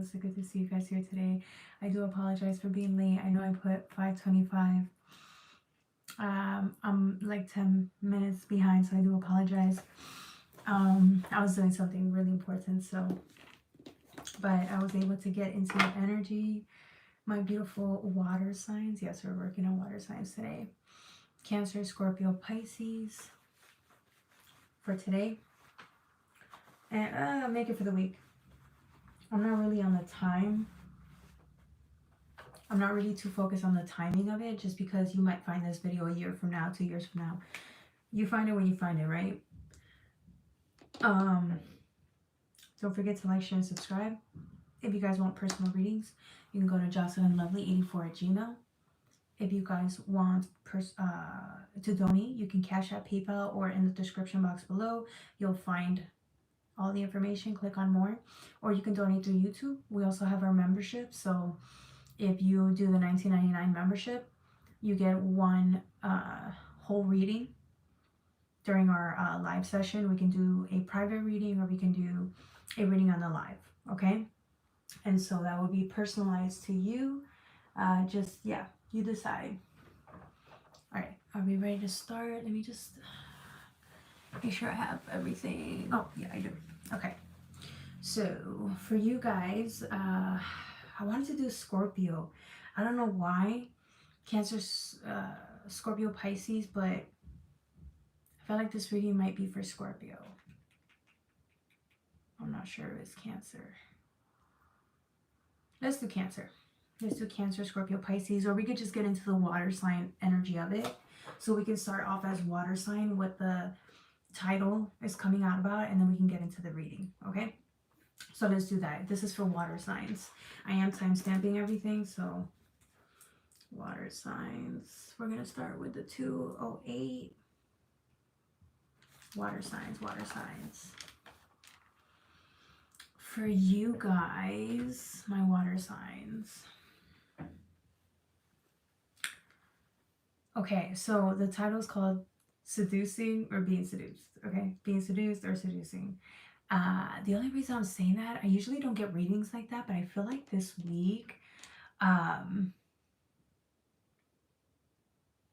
So good to see you guys here today. I do apologize for being late. I know I put 5:25. I'm like 10 minutes behind, so I do apologize. I was doing something really important, but I was able to get into your energy. My beautiful water signs. Yes, we're working on water signs today. Cancer, Scorpio, Pisces for today. And I'll make it for the week. I'm not really on the time. I'm not really too focused on the timing of it, just because you might find this video a year from now, 2 years from now. You find it when you find it, right? Don't forget to like, share, and subscribe. If you guys want personal readings, you can go to jocelynlovely84@gmail. If you guys want to donate, you can Cash App, PayPal, or in the description box below. You'll find all the information. Click on more, or you can donate through YouTube. We also have our membership, so if you do the $19.99 membership, you get one whole reading during our live session. We can do a private reading, or we can do a reading on the live, okay? And so that will be personalized to you. Yeah, you decide. All right, are we ready to start? Let me just make sure I have everything. Oh, yeah, I do. Okay. So for you guys, I wanted to do Scorpio. I don't know why. Cancer, Scorpio, Pisces, but I feel like this reading might be for Scorpio. I'm not sure if it's Cancer. Let's do Cancer. Let's do Cancer, Scorpio, Pisces, or we could just get into the water sign energy of it. So we can start off as water sign, what the title is coming out about, and then we can get into the reading, okay? So let's do that. This is for water signs. I am time stamping everything, so water signs. We're gonna start with the 208. Water signs, water signs. For you guys, my water signs. Okay, so the title is called Seducing or Being Seduced, okay? Being Seduced or Seducing. The only reason I'm saying that, I usually don't get readings like that, but I feel like this week,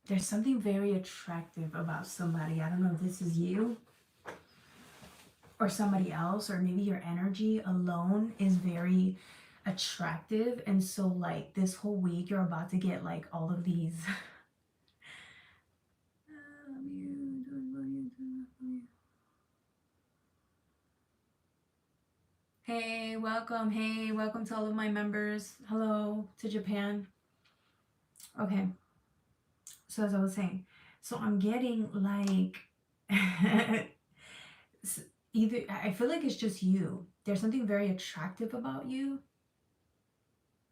there's something very attractive about somebody. I don't know if this is you or somebody else, or maybe your energy alone is very attractive. And so like this whole week, you're about to get like all of these Hey, welcome. Hey, welcome to all of my members. Hello to Japan. Okay. So as I was saying, so I'm getting like either I feel like it's just you. There's something very attractive about you.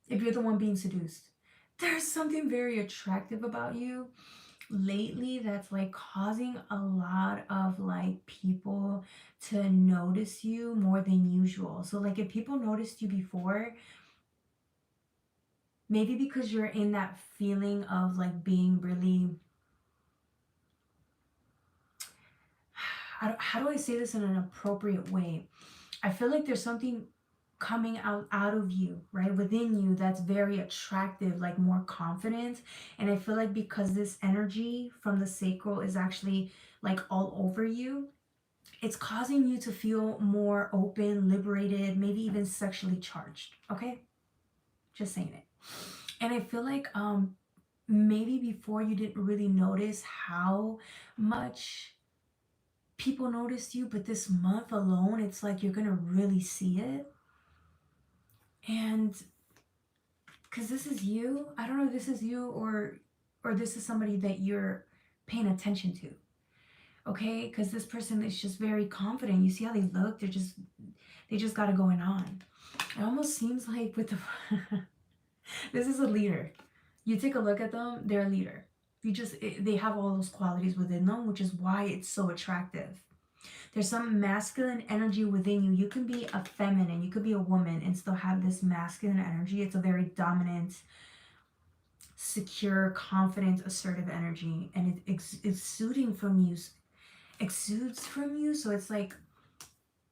If you're the one being seduced, there's something very attractive about you lately that's like causing a lot of like people to notice you more than usual. So like if people noticed you before, maybe because you're in that feeling of like being really, how do I say this in an appropriate way? I feel like there's something coming out of you, right, within you, that's very attractive, like more confident. And I feel like because this energy from the sacral is actually like all over you, it's causing you to feel more open, liberated, maybe even sexually charged. Okay, just saying it. And I feel like maybe before you didn't really notice how much people noticed you, but this month alone, it's like you're gonna really see it. And because this is you, I don't know if this is you or this is somebody that you're paying attention to, okay? Because this person is just very confident. You see how they look? They just got it going on. It almost seems like with the this is a leader. You take a look at them, they're a leader. They have all those qualities within them, which is why it's so attractive. There's some masculine energy within you. You can be a feminine, you could be a woman and still have this masculine energy. It's a very dominant, secure, confident, assertive energy, and it exudes from you. So it's like,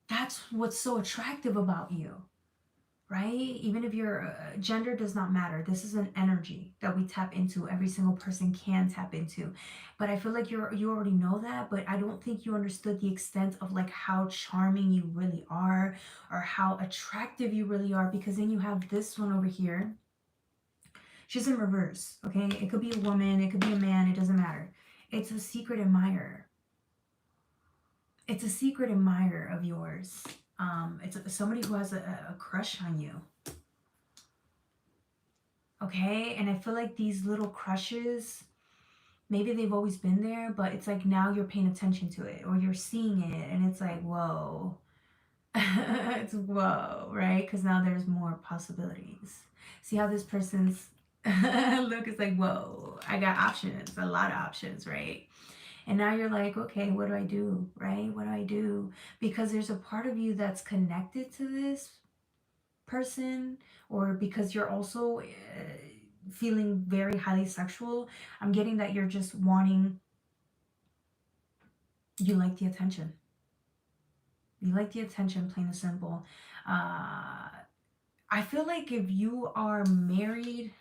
that's what's so attractive about you. right? Even if your gender does not matter, this is an energy that we tap into. Every single person can tap into, but I feel like you already know that, but I don't think you understood the extent of like how charming you really are, or how attractive you really are, because then you have this one over here. She's in reverse, okay? It could be a woman, it could be a man, it doesn't matter. It's a secret admirer. It's a secret admirer of yours. It's somebody who has a crush on you. Okay, and I feel like these little crushes, maybe they've always been there, but it's like now you're paying attention to it, or you're seeing it, and it's like, whoa. It's whoa, right? Because now there's more possibilities. See how this person's look is like, whoa, I got options, a lot of options, right? And now you're like, okay, what do I do, right? What do I do? Because there's a part of you that's connected to this person, or because you're also feeling very highly sexual. I'm getting that you're just wanting, you like the attention. You like the attention, plain and simple. I feel like if you are married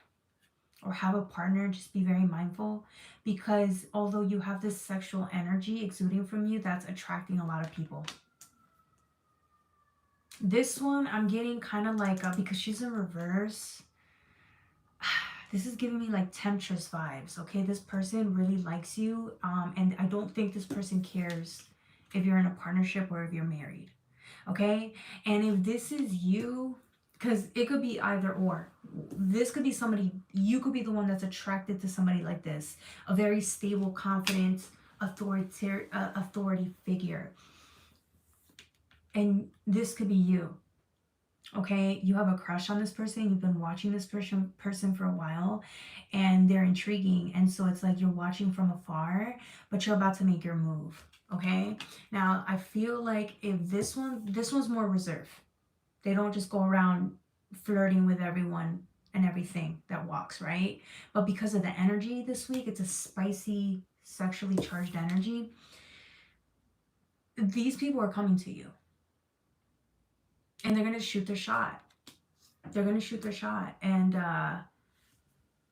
or have a partner, just be very mindful, because although you have this sexual energy exuding from you, that's attracting a lot of people. This one, I'm getting kind of like, because she's in reverse, this is giving me like temptress vibes. Okay, this person really likes you, and I don't think this person cares if you're in a partnership or if you're married. Okay, and if this is you, because it could be either or. This could be somebody, you could be the one that's attracted to somebody like this, a very stable, confident, authority figure, and this could be you. Okay, you have a crush on this person, you've been watching this person for a while, and they're intriguing, and so it's like you're watching from afar, but you're about to make your move. Okay, now I feel like if this one's more reserved. They don't just go around flirting with everyone and everything that walks, right? But because of the energy this week, it's a spicy, sexually charged energy. These people are coming to you, and they're going to shoot their shot. They're going to shoot their shot, and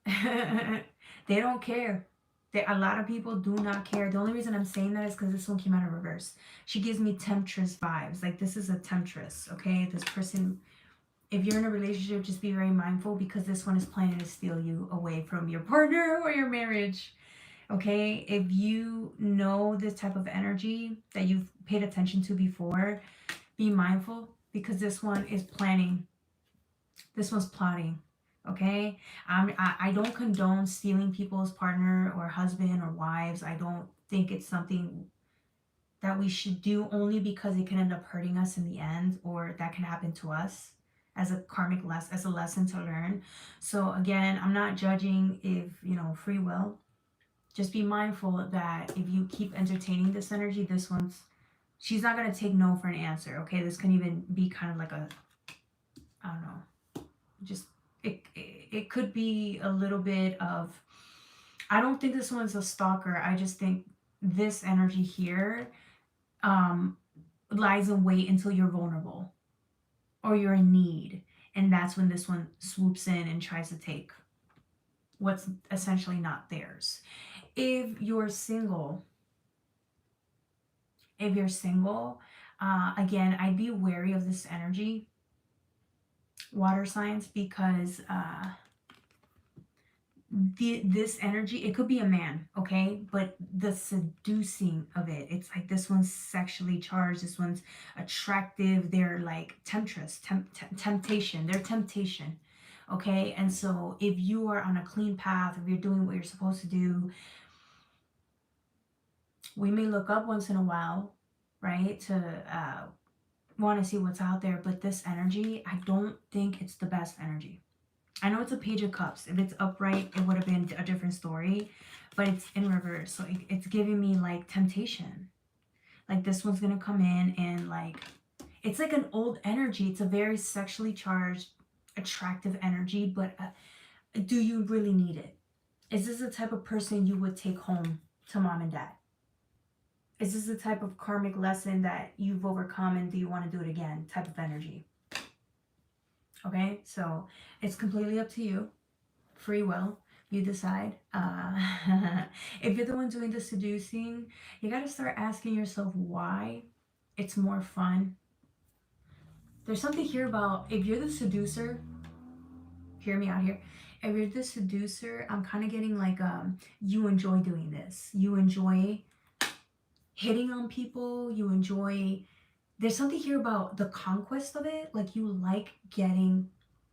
they don't care. A lot of people do not care. The only reason I'm saying that is because this one came out of reverse. She gives me temptress vibes. Like, this is a temptress, okay? This person, if you're in a relationship, just be very mindful, because this one is planning to steal you away from your partner or your marriage. Okay? If you know this type of energy that you've paid attention to before, be mindful, because this one is planning. This one's plotting. Okay? I don't condone stealing people's partner or husband or wives. I don't think it's something that we should do, only because it can end up hurting us in the end, or that can happen to us as a karmic lesson, as a lesson to learn. So again, I'm not judging if, free will. Just be mindful that if you keep entertaining this energy, this one's, she's not going to take no for an answer. Okay, this can even be kind of like a, I don't know, just it could be a little bit of, I don't think this one's a stalker. I just think this energy here lies in wait until you're vulnerable or you're in need, and that's when this one swoops in and tries to take what's essentially not theirs. If you're single, again, I'd be wary of this energy, water signs, because this energy, it could be a man, okay, but the seducing of it, it's like this one's sexually charged, this one's attractive, they're like temptress, temptation, they're temptation. Okay, and so if you are on a clean path, if you're doing what you're supposed to do, we may look up once in a while, right, to want to see what's out there, but this energy, I don't think it's the best energy. I know it's a page of cups. If it's upright, it would have been a different story, but it's in reverse. So it's giving me like temptation. Like, this one's going to come in and like, it's like an old energy. It's a very sexually charged, attractive energy, but do you really need it? Is this the type of person you would take home to mom and dad? Is this the type of karmic lesson that you've overcome, and do you want to do it again type of energy? Okay, so it's completely up to you. Free will. You decide. If you're the one doing the seducing, you got to start asking yourself why it's more fun. There's something here about if you're the seducer, hear me out here. If you're the seducer, I'm kind of getting like you enjoy doing this. You enjoy hitting on people. You enjoy, there's something here about the conquest of it. Like you like getting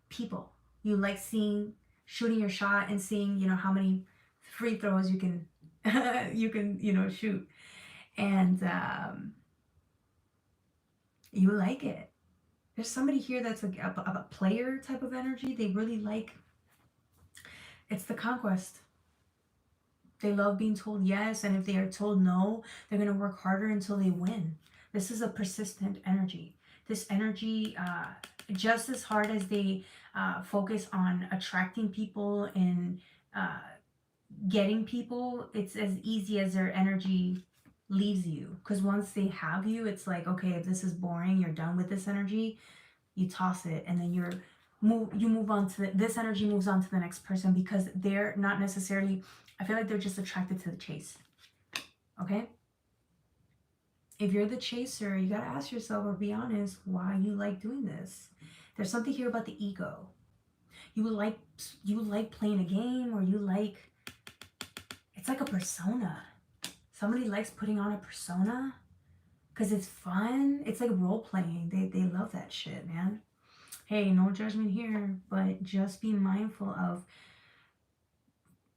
people. You like seeing, shooting your shot and seeing, how many free throws you can shoot. And you like it. There's somebody here that's like a player type of energy. They really like, it's the conquest. They love being told yes, and if they are told no, they're going to work harder until they win. This is a persistent energy. This energy, just as hard as they focus on attracting people and getting people, it's as easy as their energy leaves you. Because once they have you, it's like, okay, if this is boring, you're done with this energy, you toss it, and then you move on to this energy moves on to the next person, because they're not necessarily, I feel like they're just attracted to the chase. Okay, if you're the chaser, you got to ask yourself or be honest why you like doing this. There's something here about the ego. You like playing a game, or it's like a persona. Somebody likes putting on a persona because it's fun. It's like role playing. They love that shit, man. Hey, no judgment here, but just be mindful of,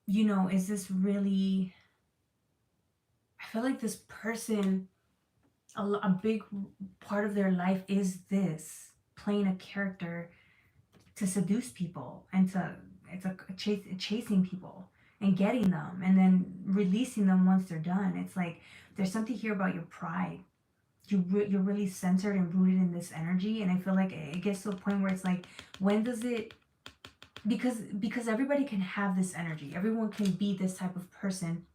is this really, I feel like this person, a big part of their life is this, playing a character to seduce people and chasing people and getting them and then releasing them once they're done. It's like there's something here about your pride. You're really centered and rooted in this energy, and I feel like it gets to a point where it's like, when does it, because everybody can have this energy, everyone can be this type of person,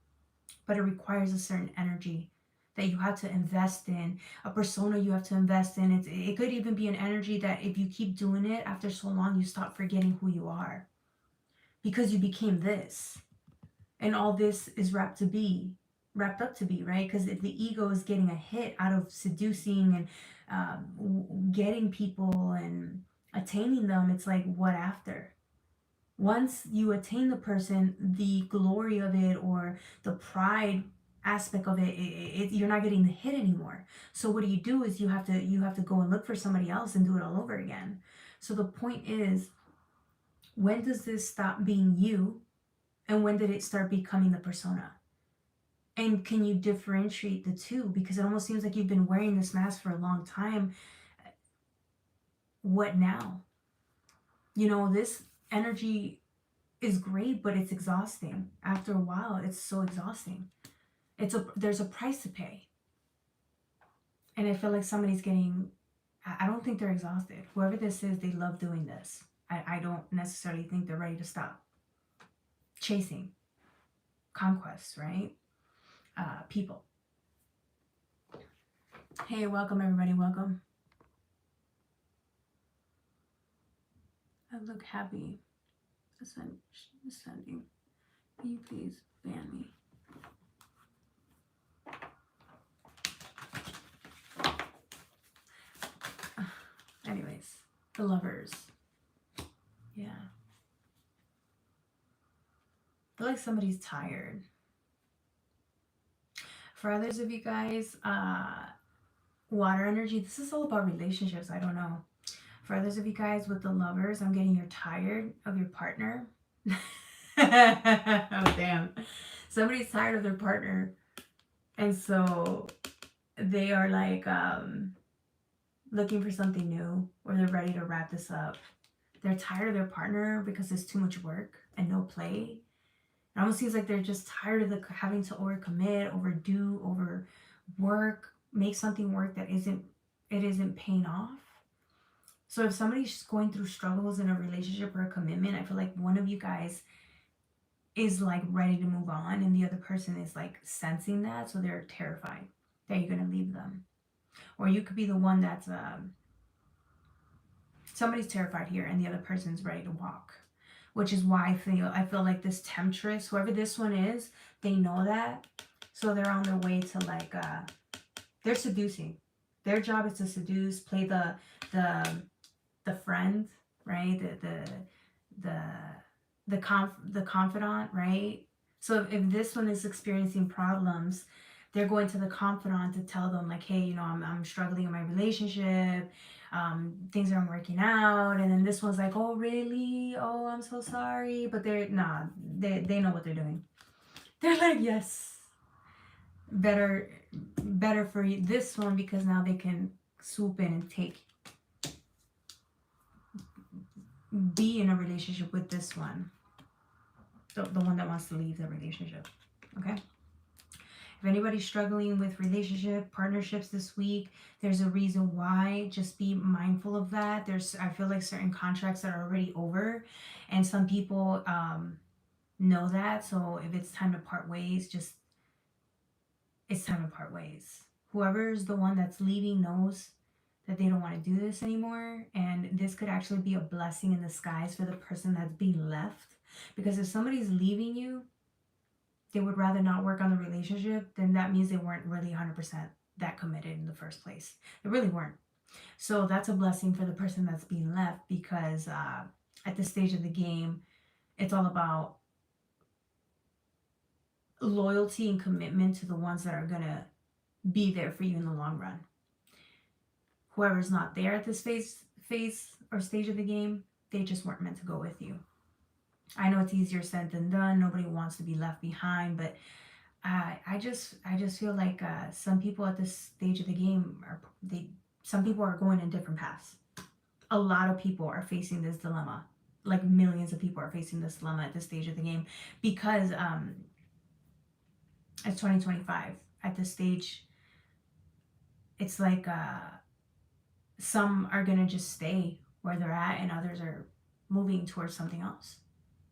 but it requires a certain energy that you have to invest in, a persona you have to invest in. It could even be an energy that if you keep doing it after so long, you stop forgetting who you are, because you became this, and all this is wrapped up to be, right? Because if the ego is getting a hit out of seducing and getting people and attaining them, it's like, what after? Once you attain the person, the glory of it or the pride aspect of it, you're not getting the hit anymore. So what do is you have to go and look for somebody else and do it all over again. So the point is, when does this stop being you, and when did it start becoming the persona? And can you differentiate the two? Because it almost seems like you've been wearing this mask for a long time. What now? This energy is great, but it's exhausting. After a while, it's so exhausting. There's a price to pay. And I feel like somebody's getting, I don't think they're exhausted. Whoever this is, they love doing this. I don't necessarily think they're ready to stop chasing conquests, right? People. Hey, welcome everybody, welcome. I look happy. Sending. Can you please ban me? Anyways, the lovers. Yeah. I feel like somebody's tired. For others of you guys, water energy, this is all about relationships. I don't know. For others of you guys with the lovers, I'm getting you're tired of your partner. Oh, damn. Somebody's tired of their partner. And so they are like looking for something new, or they're ready to wrap this up. They're tired of their partner because it's too much work and no play. It almost seems like they're just tired of having to overcommit, overdo, overwork, make something work that isn't paying off. So if somebody's going through struggles in a relationship or a commitment, I feel like one of you guys is like ready to move on, and the other person is like sensing that, so they're terrified that you're going to leave them. Or you could be the one that's Somebody's terrified here and the other person's ready to walk, which is why I feel like this temptress, whoever this one is, they know that, so they're on their way to like they're seducing. Their job is to seduce, play the the friend, right? The the confidant, right? So if this one is experiencing problems, they're going to the confidant to tell them like, hey, I'm struggling in my relationship, things aren't working out, and then this one's like, oh really, oh I'm so sorry, but they know what they're doing. They're like, yes, better better for you, this one, because now they can swoop in and be in a relationship with this one, the one that wants to leave the relationship. Okay. If anybody's struggling with relationship partnerships this week, there's a reason why. Just be mindful of that. I feel like certain contracts that are already over, and some people know that. So if it's time to part ways, it's time to part ways. Whoever's the one that's leaving knows that they don't want to do this anymore, and this could actually be a blessing in disguise for the person that's being left. Because if somebody's leaving you, they would rather not work on the relationship, then that means they weren't really 100% that committed in the first place. They really weren't. So that's a blessing for the person that's being left, because at this stage of the game, it's all about loyalty and commitment to the ones that are going to be there for you in the long run. Whoever's not there at this phase or stage of the game, they just weren't meant to go with you. I know it's easier said than done. Nobody wants to be left behind, but I just feel like some people at this stage of the game some people are going in different paths. A lot of people are facing this dilemma. Like millions of people are facing this dilemma at this stage of the game, because it's 2025. At this stage, it's like some are gonna just stay where they're at, and others are moving towards something else.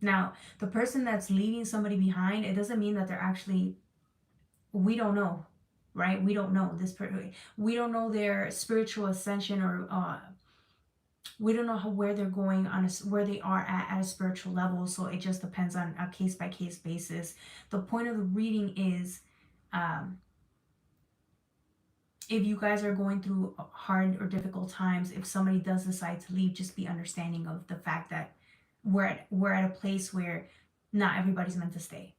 Now, the person that's leaving somebody behind, it doesn't mean that they're actually, we don't know, right? We don't know we don't know their spiritual ascension, or we don't know where they're going where they are at a spiritual level. So it just depends on a case by case basis. The point of the reading is, if you guys are going through hard or difficult times, if somebody does decide to leave, just be understanding of the fact that we're at a place where not everybody's meant to stay.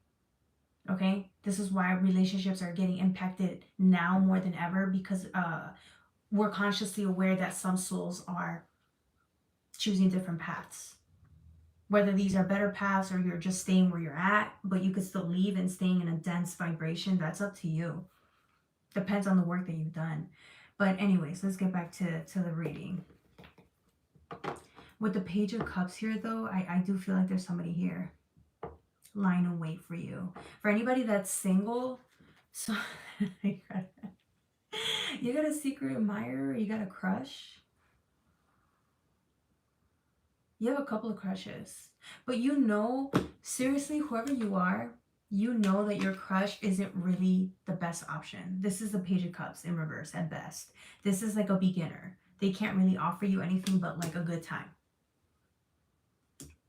Okay, this is why relationships are getting impacted now more than ever, because we're consciously aware that some souls are choosing different paths. Whether these are better paths or you're just staying where you're at, but you could still leave and staying in a dense vibration, that's up to you. Depends on the work that you've done. But anyways, let's get back to the reading. With the Page of Cups here, though, I do feel like there's somebody here lying in wait for you. For anybody that's single, so you got a secret admirer, you got a crush. You have a couple of crushes, but seriously, whoever you are, you know that your crush isn't really the best option. This is the Page of Cups in reverse at best. This is like a beginner. They can't really offer you anything but like a good time.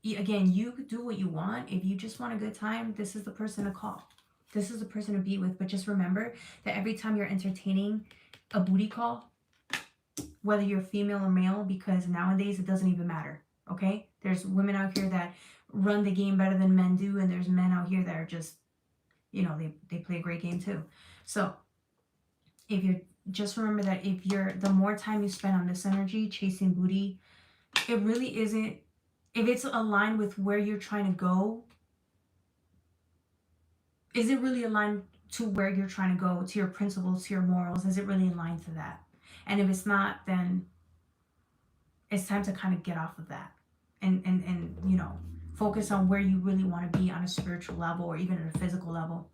Again, you do what you want. If you just want a good time, this is the person to call. This is the person to be with. But just remember that every time you're entertaining a booty call, whether you're female or male, because nowadays it doesn't even matter. Okay? There's women out here that run the game better than men do, and there's men out here that are just, they play a great game too. So if you're, just remember that the more time you spend on this energy chasing booty, it really isn't, if it's aligned with where you're trying to go, is it really aligned to where you're trying to go, to your principles, to your morals? Is it really aligned to that? And if it's not, then it's time to kind of get off of that and focus on where you really want to be on a spiritual level, or even at a physical level.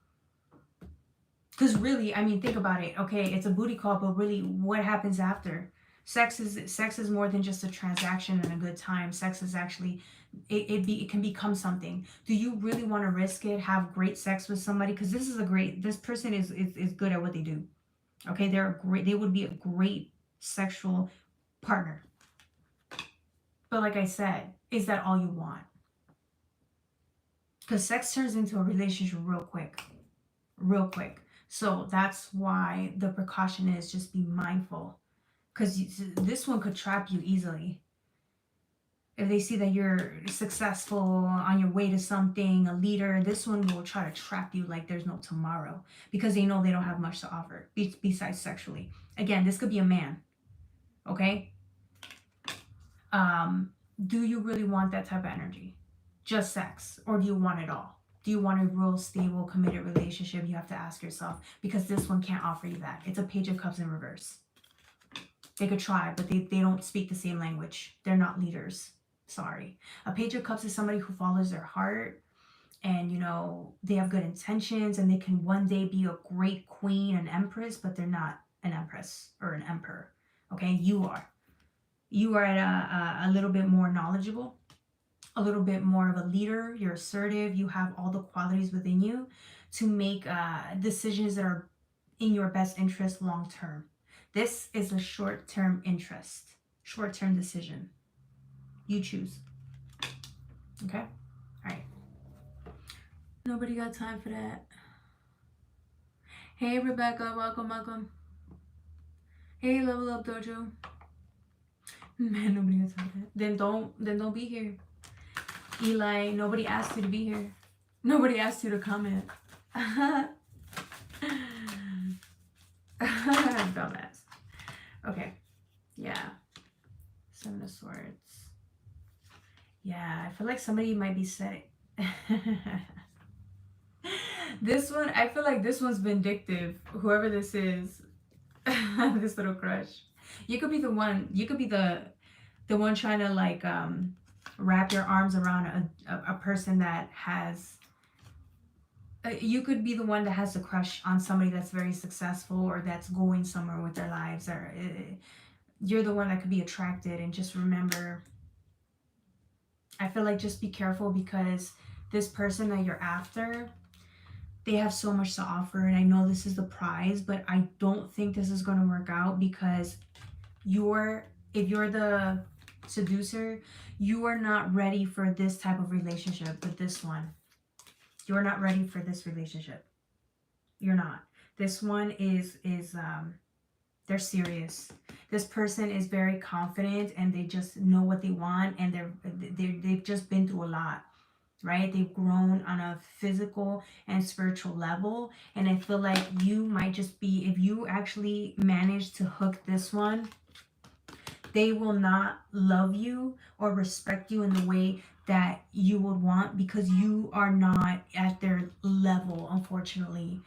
Because really, I mean, think about it. Okay, it's a booty call, but really, what happens after? Sex is more than just a transaction and a good time. Sex is actually, it can become something. Do you really want to risk it? Have great sex with somebody? Because this person is good at what they do. Okay, they would be a great sexual partner. But like I said, is that all you want? Because sex turns into a relationship real quick. Real quick. So that's why the precaution is just be mindful. Because this one could trap you easily. If they see that you're successful on your way to something, a leader, this one will try to trap you like there's no tomorrow. Because they know they don't have much to offer besides sexually. Again, this could be a man. Okay? Do you really want that type of energy? Just sex? Or do you want it all? Do you want a real stable, committed relationship? You have to ask yourself, because this one can't offer you that. It's a Page of Cups in reverse. They could try, but they don't speak the same language. They're not leaders. Sorry. A Page of Cups is somebody who follows their heart, and you know, they have good intentions, and they can one day be a great queen, an empress, but they're not an empress or an emperor. Okay, you are. You are at a little bit more knowledgeable, a little bit more of a leader. You're assertive. You have all the qualities within you to make decisions that are in your best interest long term. This is a short term interest, short term decision. You choose. Okay? All right. Nobody got time for that. Hey, Rebecca. Welcome, welcome. Hey, Level Up Dojo. Man, nobody got time for that. Then don't be here. Eli, nobody asked you to be here. Nobody asked you to comment. Dumbass. Okay. Yeah. Seven of Swords. Yeah, I feel like somebody might be setting. This one, I feel like this one's vindictive. Whoever this is. This little crush. You could be the one. You could be the one trying to like wrap your arms around a person that has. You could be the one that has a crush on somebody that's very successful or that's going somewhere with their lives, or you're the one that could be attracted. And just remember, I feel like just be careful, because this person that you're after, they have so much to offer, and I know this is the prize, but I don't think this is going to work out, because if you're the seducer, you are not ready for this type of relationship with this one. You're not ready for this relationship. You're not. This one is they're serious. This person is very confident, and they just know what they want, and they've just been through a lot, right? They've grown on a physical and spiritual level, and I feel like you might just be, if you actually manage to hook this one, they will not love you or respect you in the way that you would want, because you are not at their level, unfortunately,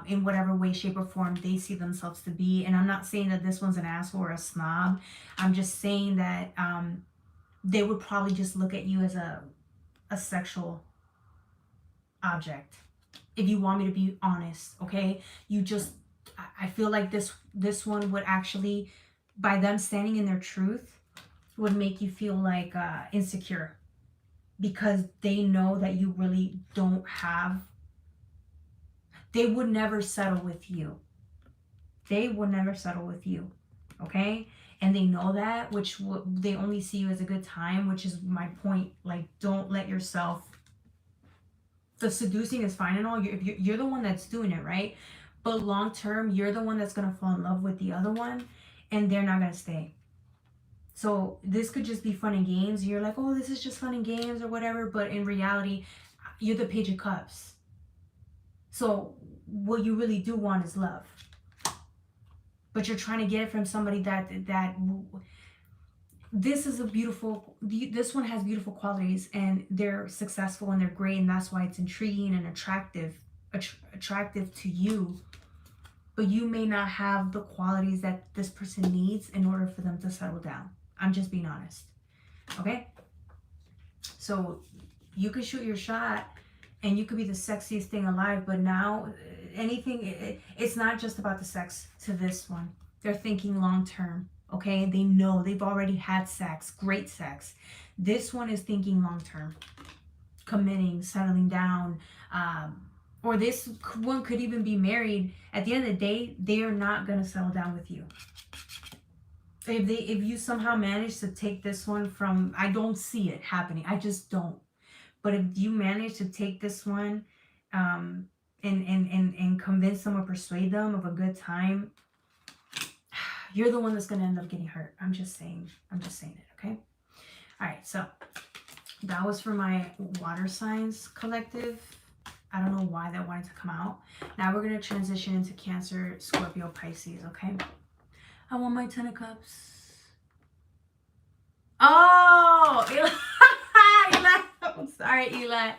in whatever way, shape, or form they see themselves to be. And I'm not saying that this one's an asshole or a snob. I'm just saying that they would probably just look at you as a sexual object, if you want me to be honest. Okay, I feel like this one would actually, by them standing in their truth, would make you feel like insecure, because they know that you really don't have. They would never settle with you. They would never settle with you. Okay, and they know that, which they only see you as a good time, which is my point. Like, don't let yourself. The seducing is fine and all. You're the one that's doing it, right? But long term, you're the one that's gonna fall in love with the other one, and they're not gonna stay. So this could just be fun and games. You're like, oh, this is just fun and games or whatever. But in reality, you're the Page of Cups. So what you really do want is love. But you're trying to get it from somebody that this is a beautiful, this one has beautiful qualities, and they're successful and they're great, and that's why it's intriguing and attractive to you. But you may not have the qualities that this person needs in order for them to settle down. I'm just being honest. Okay? So you could shoot your shot and you could be the sexiest thing alive, but now it's not just about the sex to this one. They're thinking long term. Okay? They know they've already had sex, great sex. This one is thinking long term, committing, settling down, or this one could even be married. At the end of the day, they are not going to settle down with you. If you somehow manage to take this one from, I don't see it happening. I just don't. But if you manage to take this one, and convince them or persuade them of a good time, you're the one that's gonna end up getting hurt. I'm just saying it, okay? All right, so that was for my water signs collective. I don't know why that wanted to come out. Now we're gonna transition into Cancer, Scorpio, Pisces, okay? I want my 10 of Cups. Oh, Eli. I'm sorry, Eli.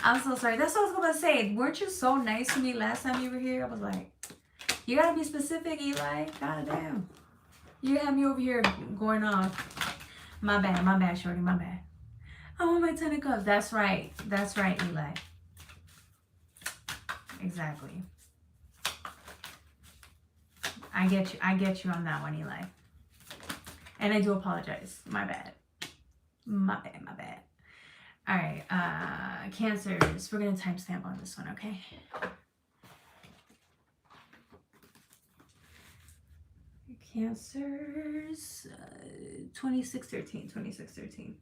I'm so sorry. That's what I was gonna say. Weren't you so nice to me last time you were here? I was like, you gotta be specific, Eli. God damn. You had me over here going off. My bad, shorty, my bad. I want my 10 of Cups. That's right, Eli. Exactly. I get you on that one, Eli. And I do apologize. My bad. All right, Cancers. We're gonna timestamp on this one, okay? Cancers, 2613.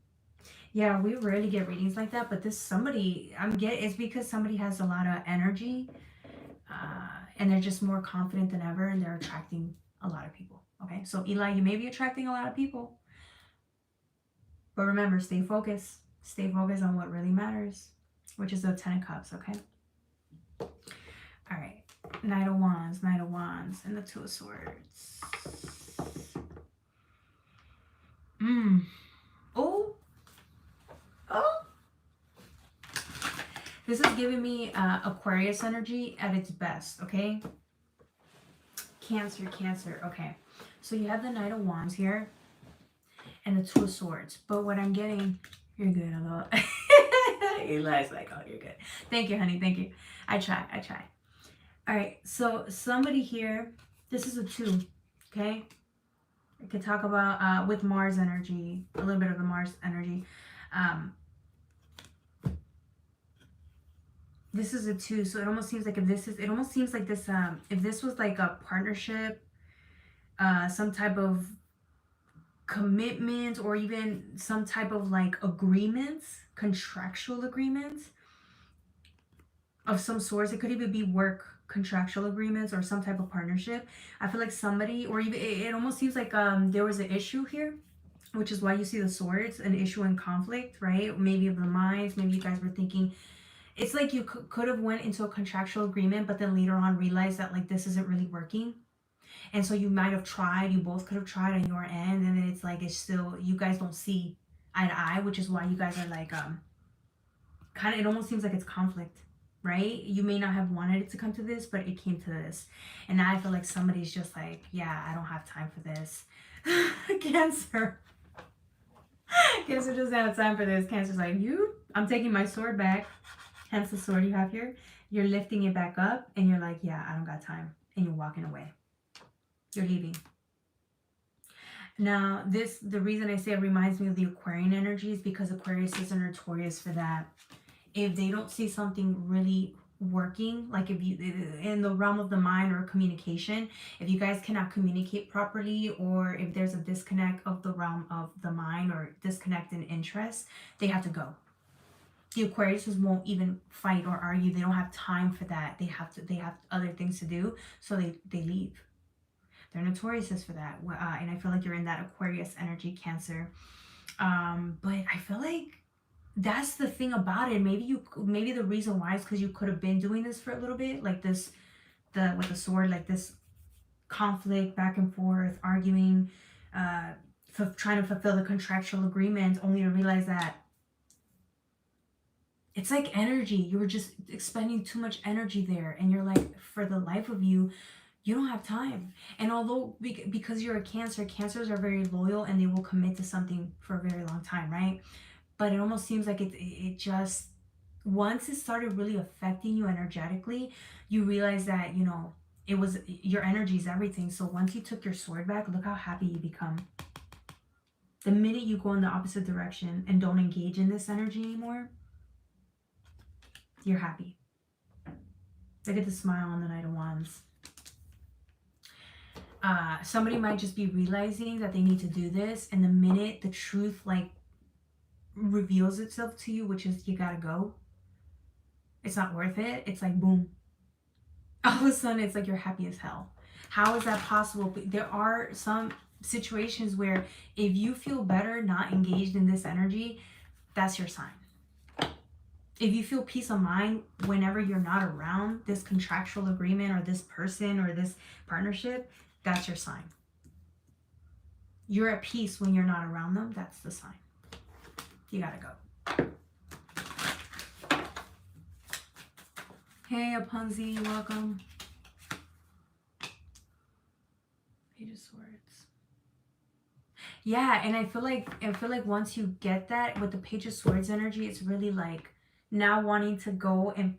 Yeah, we rarely get readings like that, but this somebody, it's because somebody has a lot of energy, and they're just more confident than ever, and they're attracting a lot of people. Okay, so Eli, you may be attracting a lot of people, but remember, stay focused. Stay focused on what really matters, which is the 10 of Cups. Okay. All right, Knight of Wands, and the 2 of Swords. Oh. This is giving me Aquarius energy at its best, okay? Cancer. Okay. So you have the Knight of Wands here and the 2 of Swords. But what I'm getting... You're good, hello. Eli's like, oh, you're good. Thank you, honey. Thank you. I try. All right. So somebody here... This is a 2, okay? I could talk about with Mars energy, a little bit of the Mars energy. This is a 2, so it almost seems like if this was like a partnership, some type of commitment, or even some type of like agreements, contractual agreements of some sorts. It could even be work contractual agreements or some type of partnership. I feel like somebody, or even it almost seems like there was an issue here, which is why you see the Swords, an issue and conflict, right? Maybe of the minds. Maybe you guys were thinking, it's like you could have went into a contractual agreement, but then later on realized that like this isn't really working. And so you might have tried, you both could have tried on your end, and then it's like it's still, you guys don't see eye to eye, which is why you guys are like kind of, it almost seems like it's conflict, right? You may not have wanted it to come to this, but it came to this. And now I feel like somebody's just like, yeah, I don't have time for this. Cancer doesn't have time for this. Cancer's like, I'm taking my sword back. Hence the sword you have here. You're lifting it back up and you're like, yeah, I don't got time. And you're walking away. You're leaving. Now, the reason I say it reminds me of the Aquarian energy is because Aquarius are notorious for that. If they don't see something really working, like if you, in the realm of the mind or communication, if you guys cannot communicate properly, or if there's a disconnect of the realm of the mind or disconnect in interest, they have to go. The Aquariuses won't even fight or argue. They don't have time for that. They have other things to do, so they leave. They're notorious for that. And I feel like you're in that Aquarius energy, Cancer. But I feel like that's the thing about it. Maybe the reason why is because you could have been doing this for a little bit, like this, with the sword, like this conflict, back and forth, arguing, trying to fulfill the contractual agreement, only to realize that it's like energy. You were just expending too much energy there. And you're like, for the life of you, you don't have time. And although, because you're a Cancer, Cancers are very loyal and they will commit to something for a very long time, right? But it almost seems like it just, once it started really affecting you energetically, you realize that, it was, your energy is everything. So once you took your sword back, look how happy you become. The minute you go in the opposite direction and don't engage in this energy anymore, you're happy. Look at the smile on the Knight of Wands. Somebody might just be realizing that they need to do this, and the minute the truth like reveals itself to you, which is you gotta go, it's not worth it, it's like boom, all of a sudden it's like you're happy as hell. How is that possible? There are some situations where if you feel better not engaged in this energy, that's your sign. If you feel peace of mind whenever you're not around this contractual agreement or this person or this partnership, that's your sign. You're at peace when you're not around them, that's the sign. You gotta go. Hey, Apunzi, welcome. Page of Swords. Yeah, and I feel like once you get that with the Page of Swords energy, it's really like now wanting to go and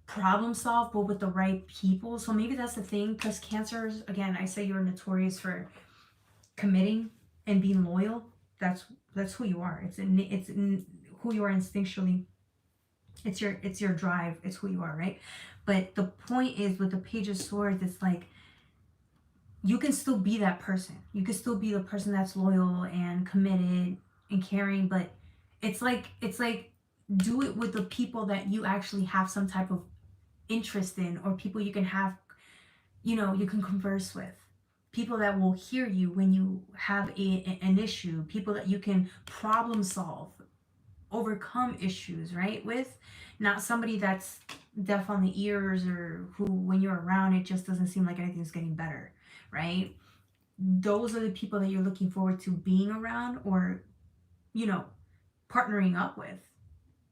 problem solve, but with the right people. So maybe that's the thing, because Cancers, again, I say you're notorious for committing and being loyal. That's who you are. It's in who you are instinctually. It's your drive. It's who you are, right? But the point is with the Page of Swords, it's like you can still be that person. You can still be the person that's loyal and committed and caring, but it's like do it with the people that you actually have some type of interest in, or people you can have, you can converse with, people that will hear you when you have an issue, people that you can problem solve, overcome issues, right, with, not somebody that's deaf on the ears, or who when you're around it just doesn't seem like anything's getting better, right? Those are the people that you're looking forward to being around, or partnering up with.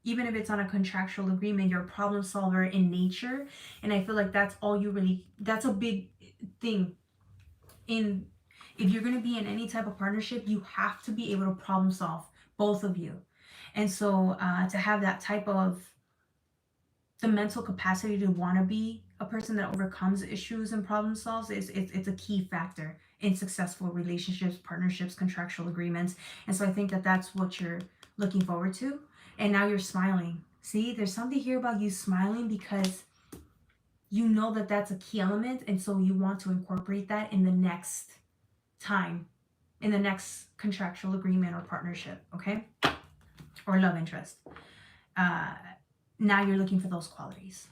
Even if it's on a contractual agreement, you're a problem solver in nature. And I feel like that's a big thing in, if you're going to be in any type of partnership, you have to be able to problem solve, both of you. And so to have that type of the mental capacity to want to be a person that overcomes issues and problem solves it's a key factor in successful relationships, partnerships, contractual agreements. And so I think that that's what you're looking forward to. And now you're smiling. See, there's something here about you smiling because you know that that's a key element, and so you want to incorporate that in the next time, in the next contractual agreement or partnership, okay, or love interest. Now you're looking for those qualities.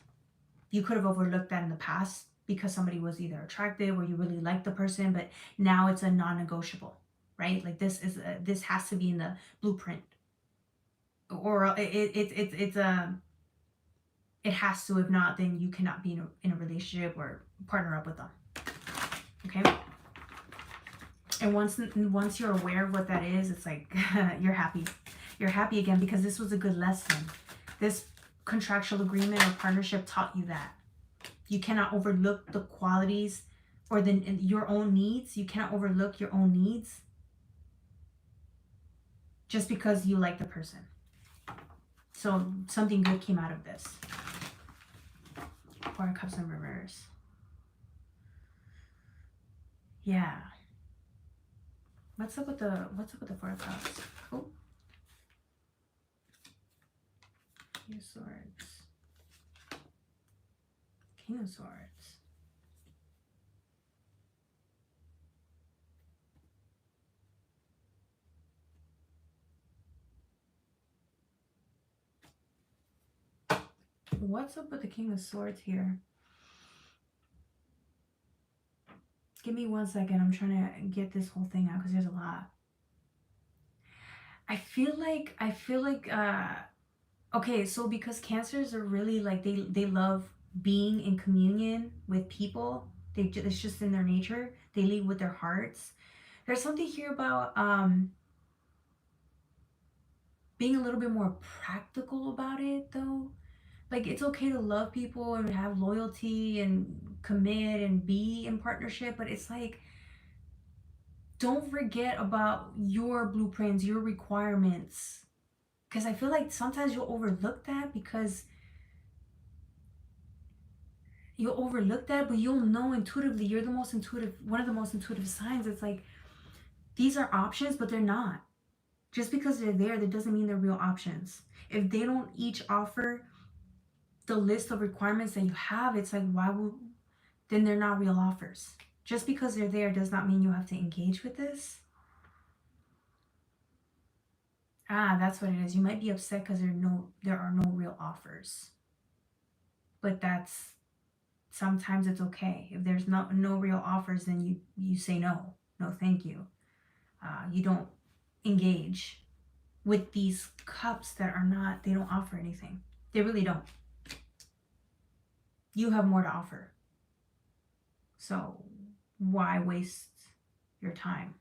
You could have overlooked that in the past because somebody was either attractive or you really liked the person, but now it's a non-negotiable, right? Like this has to be in the blueprint, or it's a, it has to. If not, then you cannot be in a relationship or partner up with them. Okay. And once you're aware of what that is, it's like you're happy. You're happy again because this was a good lesson. This contractual agreement or partnership taught you that you cannot overlook the qualities or your own needs. You cannot overlook your own needs just because you like the person. So something good came out of this. Four of Cups in reverse. Yeah. What's up with the Four of Cups? Oh. King of Swords. King of Swords. What's up with the King of Swords here? Give me 1 second. I'm trying to get this whole thing out because there's a lot. I feel like okay, so because Cancers are really like they love being in communion with people. It's just in their nature. They lead with their hearts. There's something here about being a little bit more practical about it though. Like it's okay to love people and have loyalty and commit and be in partnership, but it's like don't forget about your blueprints, your requirements. Because I feel like sometimes you'll overlook that because but you'll know intuitively. You're the most intuitive, one of the most intuitive signs. It's like these are options, but they're not. Just because they're there, that doesn't mean they're real options. If they don't each offer the list of requirements that you have, it's like then they're not real offers. Just because they're there does not mean you have to engage with this. That's what it is. You might be upset because there are no real offers. But that's, sometimes it's okay. If there's no real offers, then you say no. No, thank you. You don't engage with these cups that are not, they don't offer anything. They really don't. You have more to offer. So why waste your time?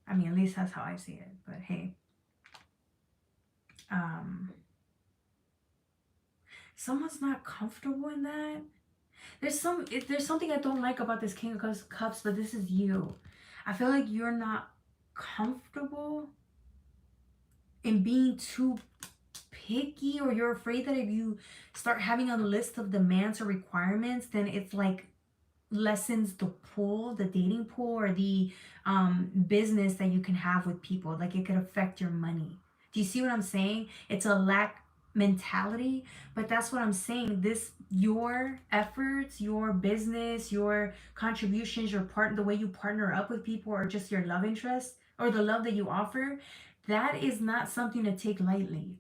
I mean, at least that's how I see it. But hey, someone's not comfortable in that. There's something I don't like about this King of Cups, but this is you. I feel like you're not comfortable in being too picky, or you're afraid that if you start having a list of demands or requirements, then it's like lessens the pool, the dating pool, or the business that you can have with people. Like it could affect your money. Do you see what I'm saying? It's a lack mentality, but that's what I'm saying. This, your efforts, your business, your contributions, your part, the way you partner up with people, or just your love interest or the love that you offer, that is not something to take lightly.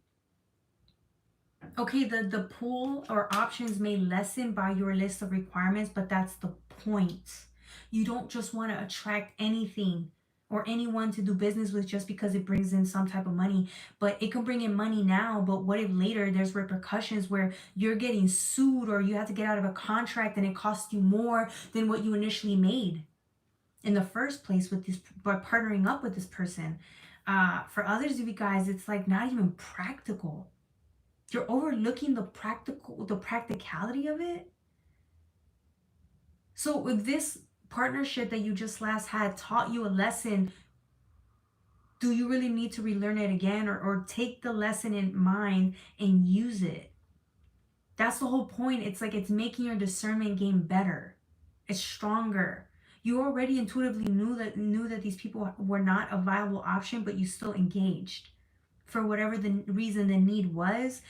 Okay, the pool or options may lessen by your list of requirements, but that's the point. You don't just want to attract anything or anyone to do business with just because it brings in some type of money. But it can bring in money now, but what if later there's repercussions where you're getting sued, or you have to get out of a contract and it costs you more than what you initially made in the first place with this, by partnering up with this person. For others of you guys, it's like not even practical. You're overlooking the practicality of it. So with this partnership that you just last had taught you a lesson, do you really need to relearn it again, or take the lesson in mind and use it? That's the whole point. It's like it's making your discernment game better. It's stronger. You already intuitively knew that these people were not a viable option, but you still engaged. For whatever the reason the need was,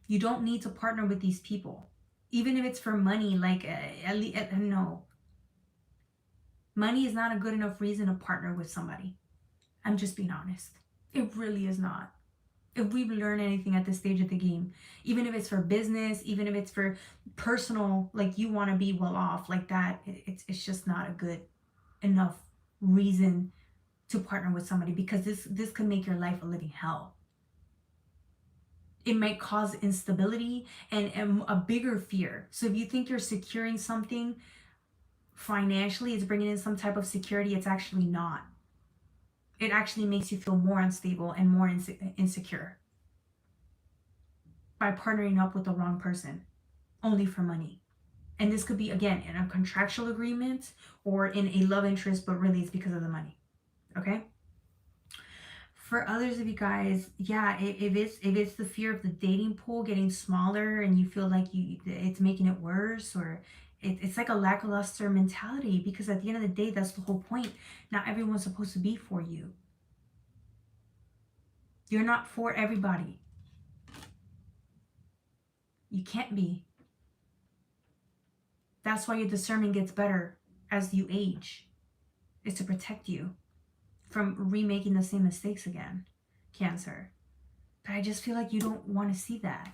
you don't need to partner with these people. Even if it's for money, like, no. Money is not a good enough reason to partner with somebody. I'm just being honest. It really is not. If we've learned anything at this stage of the game, even if it's for business, even if it's for personal, like you want to be well off, like that, it's just not a good enough reason to partner with somebody, because this could make your life a living hell. It might cause instability and a bigger fear. So if you think you're securing something financially, it's bringing in some type of security, it's actually not. It actually makes you feel more unstable and more insecure by partnering up with the wrong person only for money. And this could be, again, in a contractual agreement or in a love interest, but really it's because of the money. Okay? For others of you guys, yeah, if it's the fear of the dating pool getting smaller and you feel like it's making it worse, or it's like a lackluster mentality, because at the end of the day, that's the whole point. Not everyone's supposed to be for you. You're not for everybody. You can't be. That's why your discernment gets better as you age. It's to protect you from remaking the same mistakes again, Cancer. But I just feel like you don't want to see that.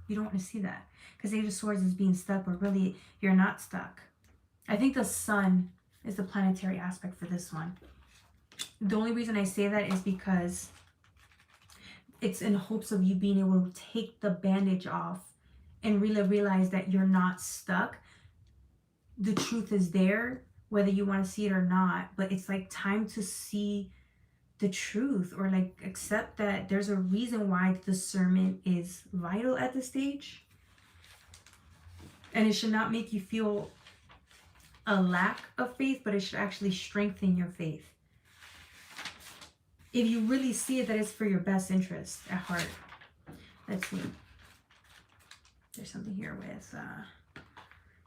You don't want to see that. Because Age of Swords is being stuck, but really, you're not stuck. I think the sun is the planetary aspect for this one. The only reason I say that is because it's in hopes of you being able to take the bandage off and really realize that you're not stuck. The truth is there, whether you want to see it or not, but it's like time to see the truth, or like accept that there's a reason why discernment is vital at this stage. And it should not make you feel a lack of faith, but it should actually strengthen your faith. If you really see it, that it's for your best interest at heart. Let's see. There's something here with,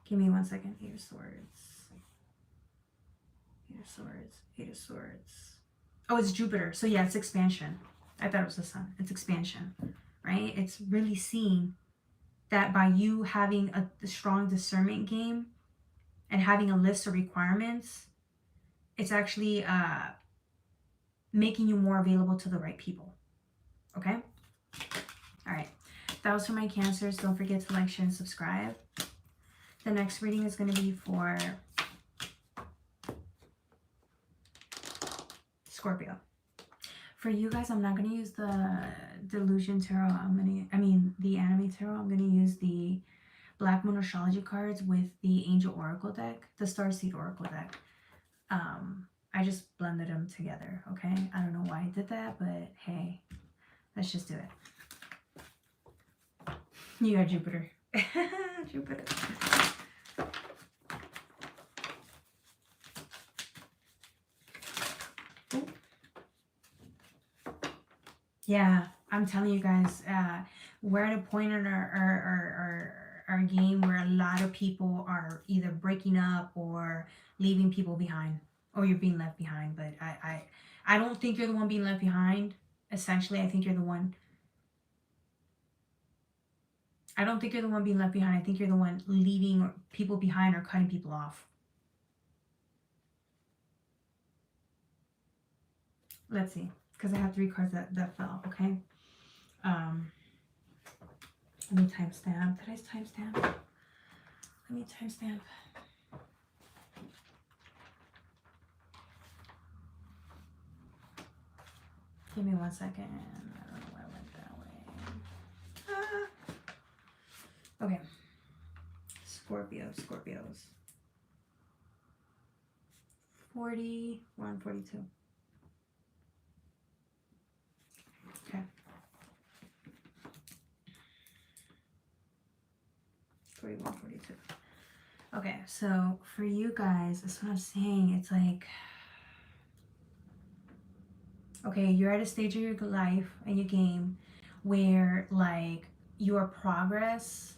give me 1 second. Eight of Swords. Eight of Swords. Eight of Swords. Oh, it's Jupiter. So yeah, it's expansion. I thought it was the sun. It's expansion, right? It's really seeing that by you having a strong discernment game, and having a list of requirements, it's actually making you more available to the right people. Okay? All right. That was for my Cancers. Don't forget to like, share, and subscribe. The next reading is going to be for Scorpio. For you guys, I'm not going to use the Delusion Tarot. The Anime Tarot. I'm going to use the Black Moon Astrology cards with the Angel Oracle deck, the Starseed Oracle deck. I just blended them together, okay? I don't know why I did that, but hey, let's just do it. You got Jupiter. Jupiter. Ooh. Yeah, I'm telling you guys, we're at a point in our game where a lot of people are either breaking up or leaving people behind, or you're being left behind. But I don't think you're the one being left behind. Essentially, I think you're the one. I don't think you're the one being left behind. I think you're the one leaving people behind or cutting people off. Let's see, because I have 3 cards that fell, okay? Let me timestamp. Did I timestamp? Let me timestamp. Give me 1 second. I don't know why I went that way. Okay. Scorpios. 40, we're on 42. Okay. 41, 42. Okay, so for you guys, that's what I'm saying. It's like, okay, you're at a stage of your life and your game where like your progress,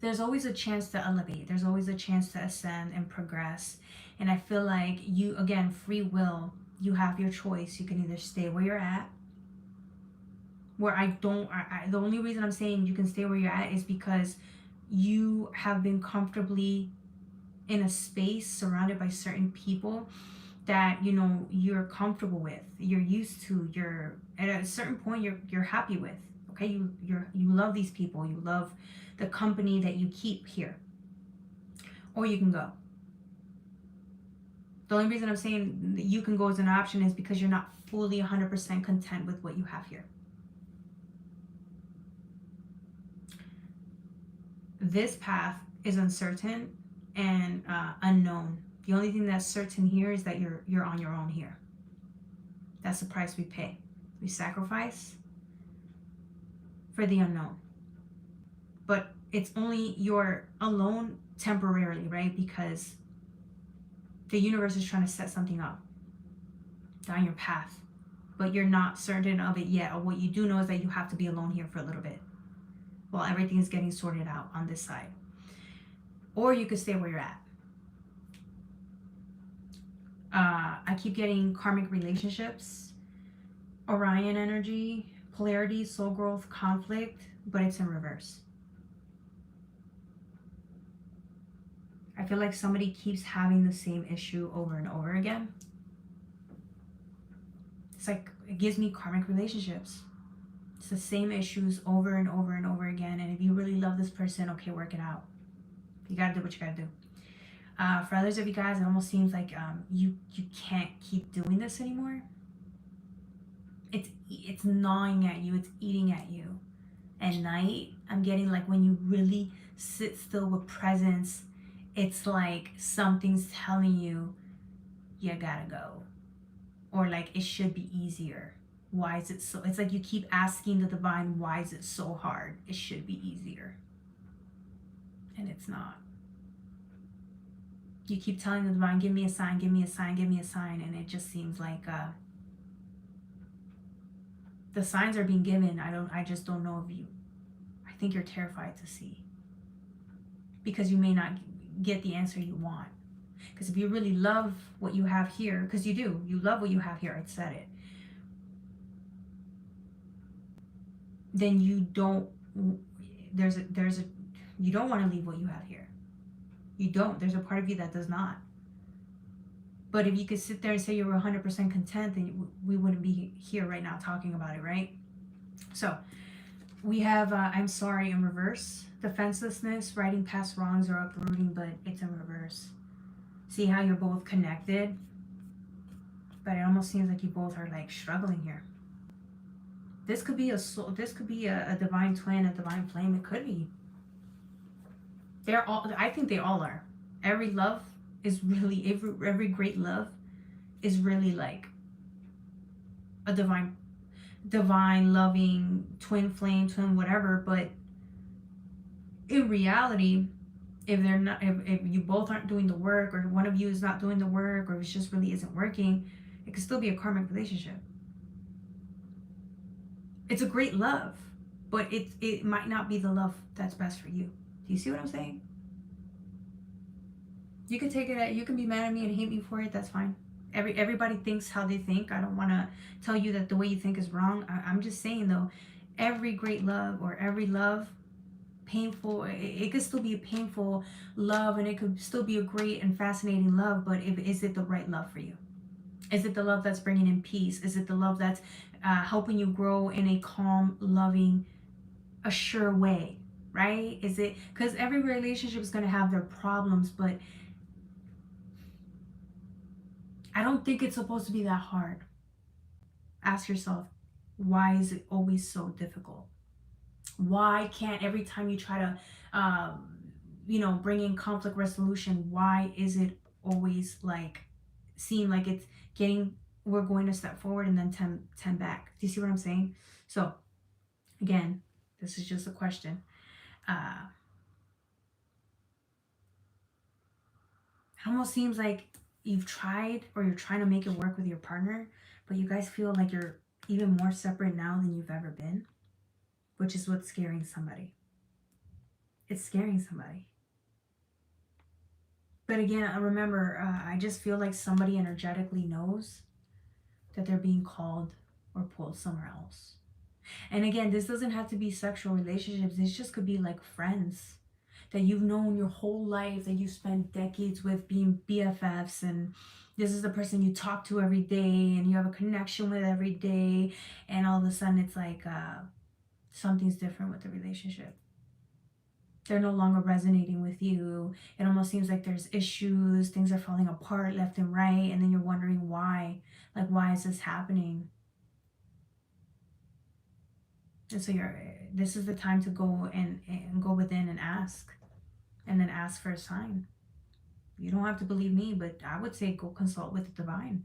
there's always a chance to elevate. There's always a chance to ascend and progress. And I feel like you, again, free will, you have your choice. You can either stay where you're at, where the only reason I'm saying you can stay where you're at is because you have been comfortably in a space surrounded by certain people that you know you're comfortable with, you're used to, you're at a certain point you're happy with. Okay, you love these people, you love the company that you keep here, or you can go. The only reason I'm saying you can go as an option is because you're not fully 100% content with what you have here. This path is uncertain and unknown. The only thing that's certain here is that you're on your own here. That's the price we pay. We sacrifice for the unknown. But it's only you're alone temporarily, right? Because the universe is trying to set something up down your path. But you're not certain of it yet. Or what you do know is that you have to be alone here for a little bit while everything is getting sorted out on this side. Or you could stay where you're at. I keep getting karmic relationships, Orion energy, polarity, soul growth, conflict, but it's in reverse. I feel like somebody keeps having the same issue over and over again. It's like, it gives me karmic relationships. It's the same issues over and over and over again. And if you really love this person, okay, work it out. You gotta do what you gotta do. For others of you guys, it almost seems like you can't keep doing this anymore. It's gnawing at you. It's eating at you. At night, I'm getting like when you really sit still with presence, it's like something's telling you, you gotta go. Or like, it should be easier. Why is it so? It's like you keep asking the divine, why is it so hard? It should be easier. And it's not. You keep telling the divine, give me a sign, give me a sign, give me a sign. And it just seems like the signs are being given. I just don't know if you, I think you're terrified to see. Because you may not get the answer you want. Because if you really love what you have here, because you do, you love what you have here, I said it. Then you don't, you don't want to leave what you have here. You don't. There's a part of you that does not. But if you could sit there and say you were 100% content, then we wouldn't be here right now talking about it, right? So we have I'm sorry in reverse. Defenselessness, righting past wrongs or uprooting, but it's in reverse. See how you're both connected? But it almost seems like you both are like struggling here. This could be a soul, this could be a divine twin, a divine flame. It could be. They're all, I think they all are. Every love is really, every great love is really like a divine loving twin flame, twin whatever. But in reality, if they're not, if you both aren't doing the work, or one of you is not doing the work, or it just really isn't working, it could still be a karmic relationship. It's a great love, but it might not be the love that's best for you. Do you see what I'm saying? You can take it, you can be mad at me and hate me for it, that's fine. Everybody thinks how they think. I don't want to tell you that the way you think is wrong. I'm just saying though, every great love, or every love, painful, it could still be a painful love, and it could still be a great and fascinating love, but is it the right love for you? Is it the love that's bringing in peace? Is it the love that's helping you grow in a calm, loving, a sure way, right? Is it, because every relationship is going to have their problems, but I don't think it's supposed to be that hard. Ask yourself, why is it always so difficult? Why can't, every time you try to, bring in conflict resolution, why is it always like, seem like it's getting, we're going to step forward and then 10 back? Do you see what I'm saying? So again, this is just a question. It almost seems like you've tried, or you're trying to make it work with your partner, but you guys feel like you're even more separate now than you've ever been, which is what's scaring somebody. It's scaring somebody. But again, remember, I just feel like somebody energetically knows that they're being called or pulled somewhere else. And again, this doesn't have to be sexual relationships. This just could be like friends that you've known your whole life, that you spent decades with, being BFFs, and this is the person you talk to every day and you have a connection with every day, and all of a sudden it's like something's different with the relationship. They're no longer resonating with you. It almost seems like there's issues, things are falling apart left and right, and then you're wondering why. Like, why is this happening? And so this is the time to go and go within and ask. And then ask for a sign. You don't have to believe me, but I would say go consult with the divine.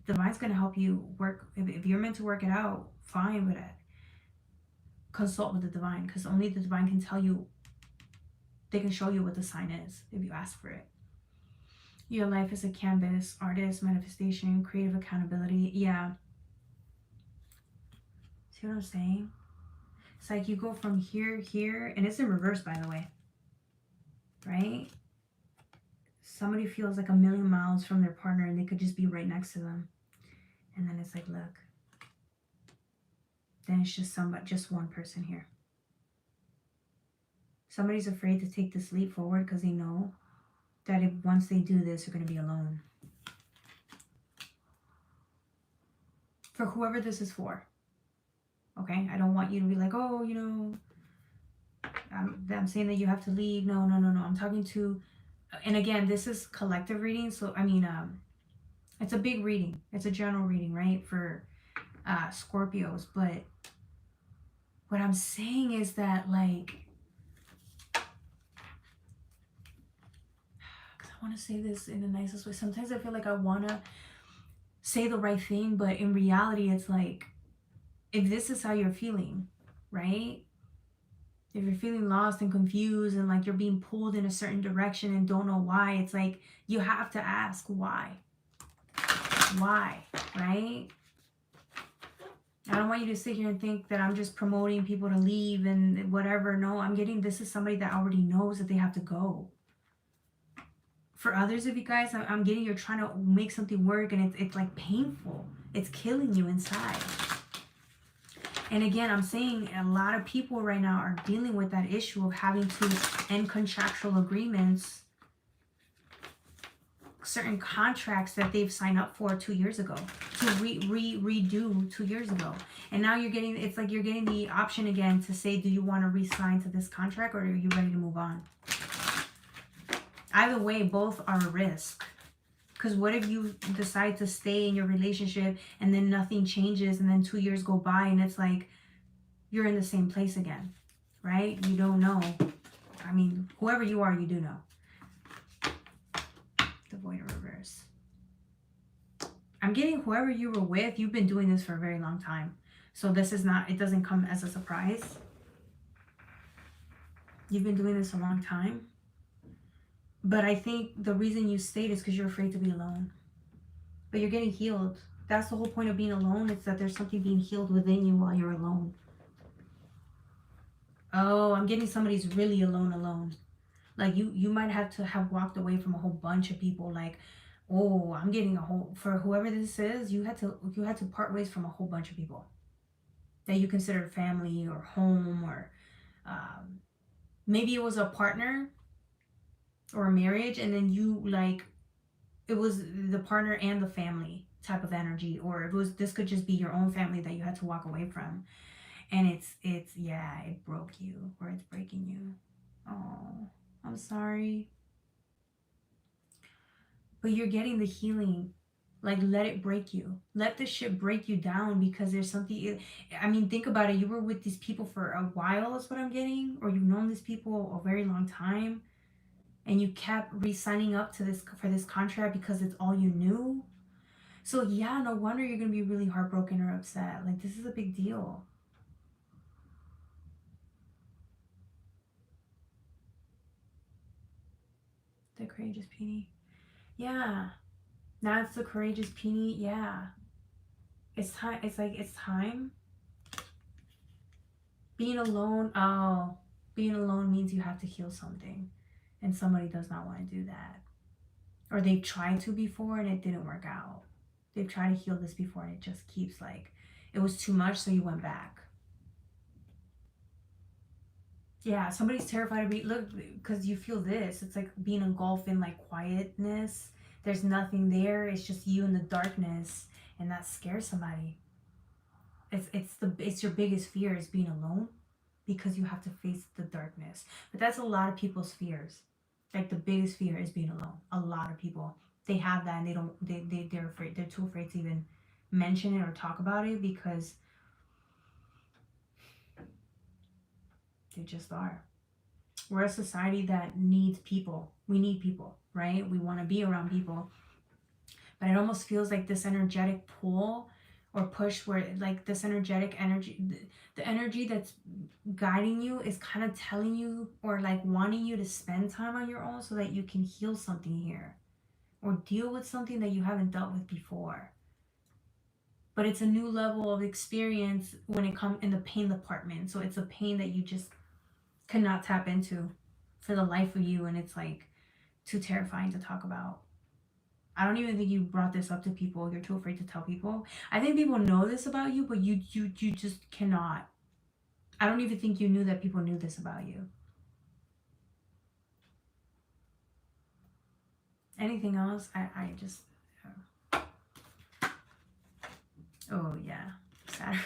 The divine's going to help you work. If you're meant to work it out, fine, but consult with the divine, because only the divine can tell you. They can show you what the sign is if you ask for it. Your life is a canvas, artist, manifestation, creative accountability. Yeah. See what I'm saying? It's like you go from here, and it's in reverse, by the way. Right? Somebody feels like a million miles from their partner, and they could just be right next to them. And then it's like, look. Then it's just one person here. Somebody's afraid to take this leap forward because they know that if once they do this, they're going to be alone. For whoever this is for. Okay? I don't want you to be like, oh, I'm saying that you have to leave. No. I'm talking to, and again, this is collective reading. So, it's a big reading. It's a general reading, right? For Scorpios. But what I'm saying is that, like, I want to say this in the nicest way. Sometimes I feel like I want to say the right thing, but in reality, it's like, if this is how you're feeling, right? If you're feeling lost and confused and like you're being pulled in a certain direction and don't know why, it's like you have to ask why. Why, right? I don't want you to sit here and think that I'm just promoting people to leave and whatever. No, this is somebody that already knows that they have to go. For others of you guys, I'm getting you're trying to make something work, and it's like painful. It's killing you inside. And again, I'm saying a lot of people right now are dealing with that issue of having to end contractual agreements certain contracts that they've signed up for 2 years ago, to redo 2 years ago. And now you're getting, it's like you're getting the option again to say, do you want to re-sign to this contract, or are you ready to move on? Either way, both are a risk. Because what if you decide to stay in your relationship and then nothing changes, and then 2 years go by and it's like you're in the same place again, right? You don't know. I mean, whoever you are, you do know. The Void in reverse. I'm getting whoever you were with, you've been doing this for a very long time. So this is not, it doesn't come as a surprise. You've been doing this a long time. But I think the reason you stayed is because you're afraid to be alone. But you're getting healed. That's the whole point of being alone. It's that there's something being healed within you while you're alone. Oh, I'm getting somebody's really alone. Like you might have to have walked away from a whole bunch of people. Like, oh, I'm getting a whole, for whoever this is, you had to part ways from a whole bunch of people that you considered family or home, or maybe it was a partner or a marriage, and then you like, it was the partner and the family type of energy, or it was, this could just be your own family that you had to walk away from. And it's yeah, it broke you, or it's breaking you. Oh, I'm sorry. But you're getting the healing. Like, let it break you. Let this shit break you down, because there's something, I mean, think about it. You were with these people for a while is what I'm getting, or you've known these people a very long time, and you kept re-signing up to this, for this contract, because it's all you knew. So yeah, no wonder you're gonna be really heartbroken or upset. Like, this is a big deal. The courageous peony. Yeah. Now it's the courageous peony. Yeah. It's time. It's like, it's time. Being alone. Oh, being alone means you have to heal something. And somebody does not want to do that. Or they've tried to before and it didn't work out. They've tried to heal this before and it just keeps like, it was too much, so you went back. Yeah, somebody's terrified to be, look, because you feel this. It's like being engulfed in like quietness. There's nothing there. It's just you in the darkness, and that scares somebody. It's your biggest fear, is being alone, because you have to face the darkness. But that's a lot of people's fears. Like, the biggest fear is being alone. A lot of people, they have that, and they're afraid. They're too afraid to even mention it or talk about it, because they just are. We're a society that needs people. We need people, right? We want to be around people. But it almost feels like this energetic pull or push, where like this energetic energy, the energy that's guiding you is kind of telling you, or like wanting you to spend time on your own, so that you can heal something here, or deal with something that you haven't dealt with before. But it's a new level of experience when it comes in the pain department. So it's a pain that you just cannot tap into for the life of you, and it's like too terrifying to talk about. I don't even think you brought this up to people. You're too afraid to tell people. I think people know this about you, but you just cannot. I don't even think you knew that people knew this about you. Anything else? I just oh yeah, Saturn.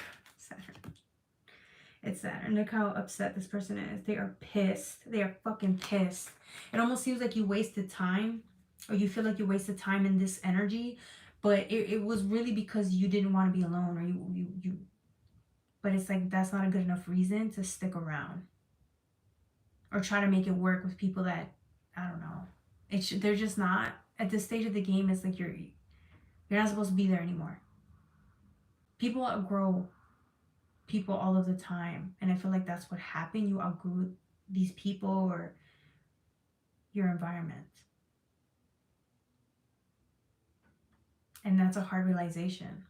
It's Saturn. Look how upset this person is. They are pissed. They are fucking pissed. It almost seems like you wasted time, or you feel like you wasted time in this energy, but it was really because you didn't want to be alone, or you but it's like, that's not a good enough reason to stick around or try to make it work with people that, I don't know, they're just not at this stage of the game. It's like you're not supposed to be there anymore. People outgrow people all of the time, and I feel like that's what happened. You outgrew these people or your environment, and that's a hard realization.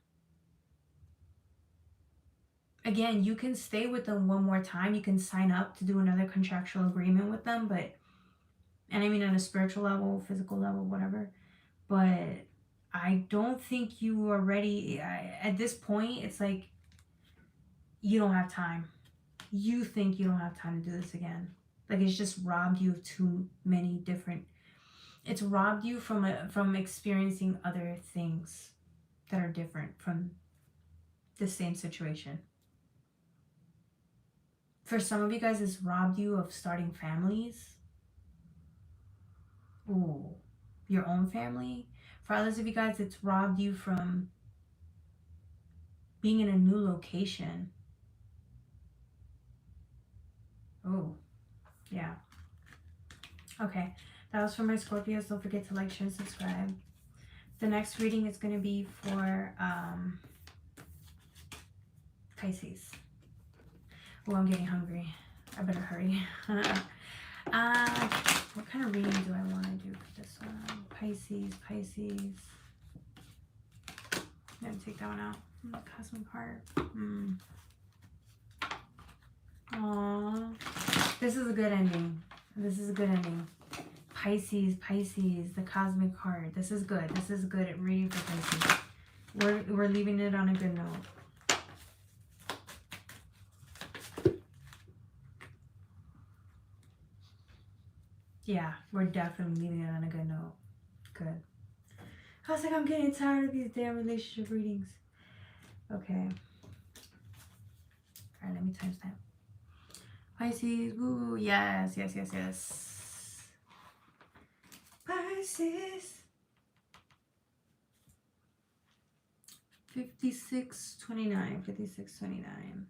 Again, you can stay with them one more time. You can sign up to do another contractual agreement with them, but, and I mean on a spiritual level, physical level, whatever, but I don't think you are ready. At this point, it's like you don't have time. You think you don't have time to do this again. Like, it's just robbed you of too many different It's robbed you from experiencing other things that are different from the same situation. For some of you guys, it's robbed you of starting families. Ooh, your own family. For others of you guys, it's robbed you from being in a new location. Oh, yeah. Okay, that was for my Scorpios. Don't forget to like, share, and subscribe. The next reading is going to be for Pisces. Oh, I'm getting hungry. I better hurry. What kind of reading do I want to do for this one? Pisces. I'm going to take that one out. Cosmic Heart. Aww. This is a good ending. Pisces, the Cosmic Heart. This is good. This is good at reading for Pisces. We're leaving it on a good note. Yeah, we're definitely leaving it on a good note. Good. I was like, I'm getting tired of these damn relationship readings. Okay. Alright, let me timestamp. Pisces, woo, yes. Pisces. 5629.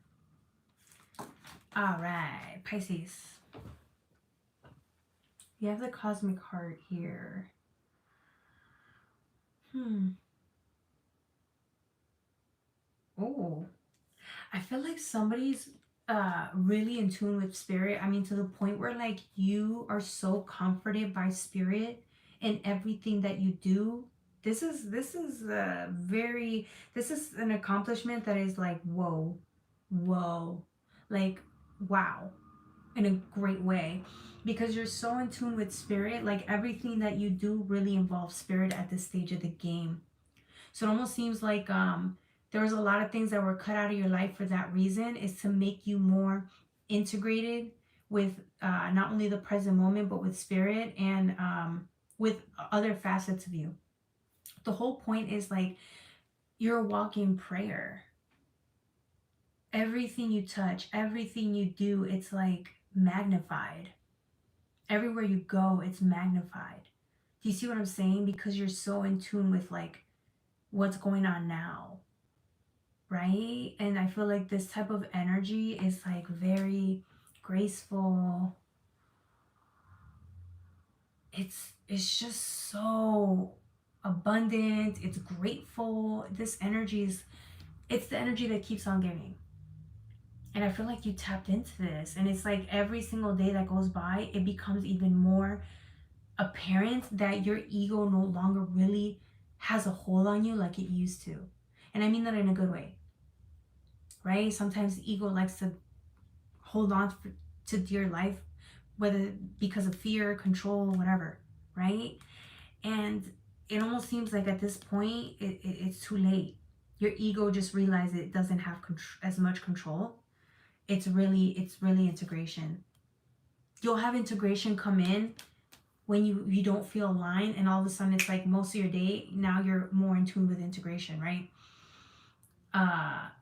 Alright, Pisces. You have the Cosmic Heart here. Oh, I feel like somebody's really in tune with spirit. I mean, to the point where like you are so comforted by spirit in everything that you do. This is an accomplishment that is like whoa, like wow, in a great way, because you're so in tune with spirit. Like everything that you do really involves spirit at this stage of the game. So it almost seems like there was a lot of things that were cut out of your life for that reason, is to make you more integrated with not only the present moment, but with spirit and with other facets of you. The whole point is like you're a walking prayer. Everything you touch, everything you do, it's like magnified. Everywhere you go, it's magnified. Do you see what I'm saying? Because you're so in tune with like what's going on now, right? And I feel like this type of energy is like very graceful. It's just so abundant. It's grateful. This energy is, it's the energy that keeps on giving. And I feel like you tapped into this, and it's like every single day that goes by, it becomes even more apparent that your ego no longer really has a hold on you like it used to. And I mean that in a good way, right? Sometimes the ego likes to hold on to dear life, whether because of fear, control, whatever, right? And it almost seems like at this point, it's too late. Your ego just realized it doesn't have as much control. It's really integration. You'll have integration come in when you don't feel aligned, and all of a sudden it's like most of your day now you're more in tune with integration, right?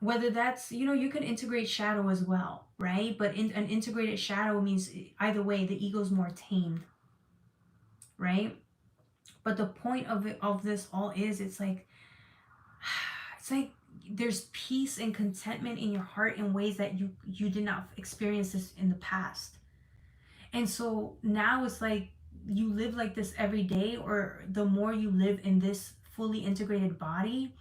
Whether that's, you can integrate shadow as well, right? But an integrated shadow means either way the ego's more tamed, right? But the point of this all is, it's like there's peace and contentment in your heart in ways that you did not experience this in the past. And so now it's like you live like this every day, or the more you live in this fully integrated body,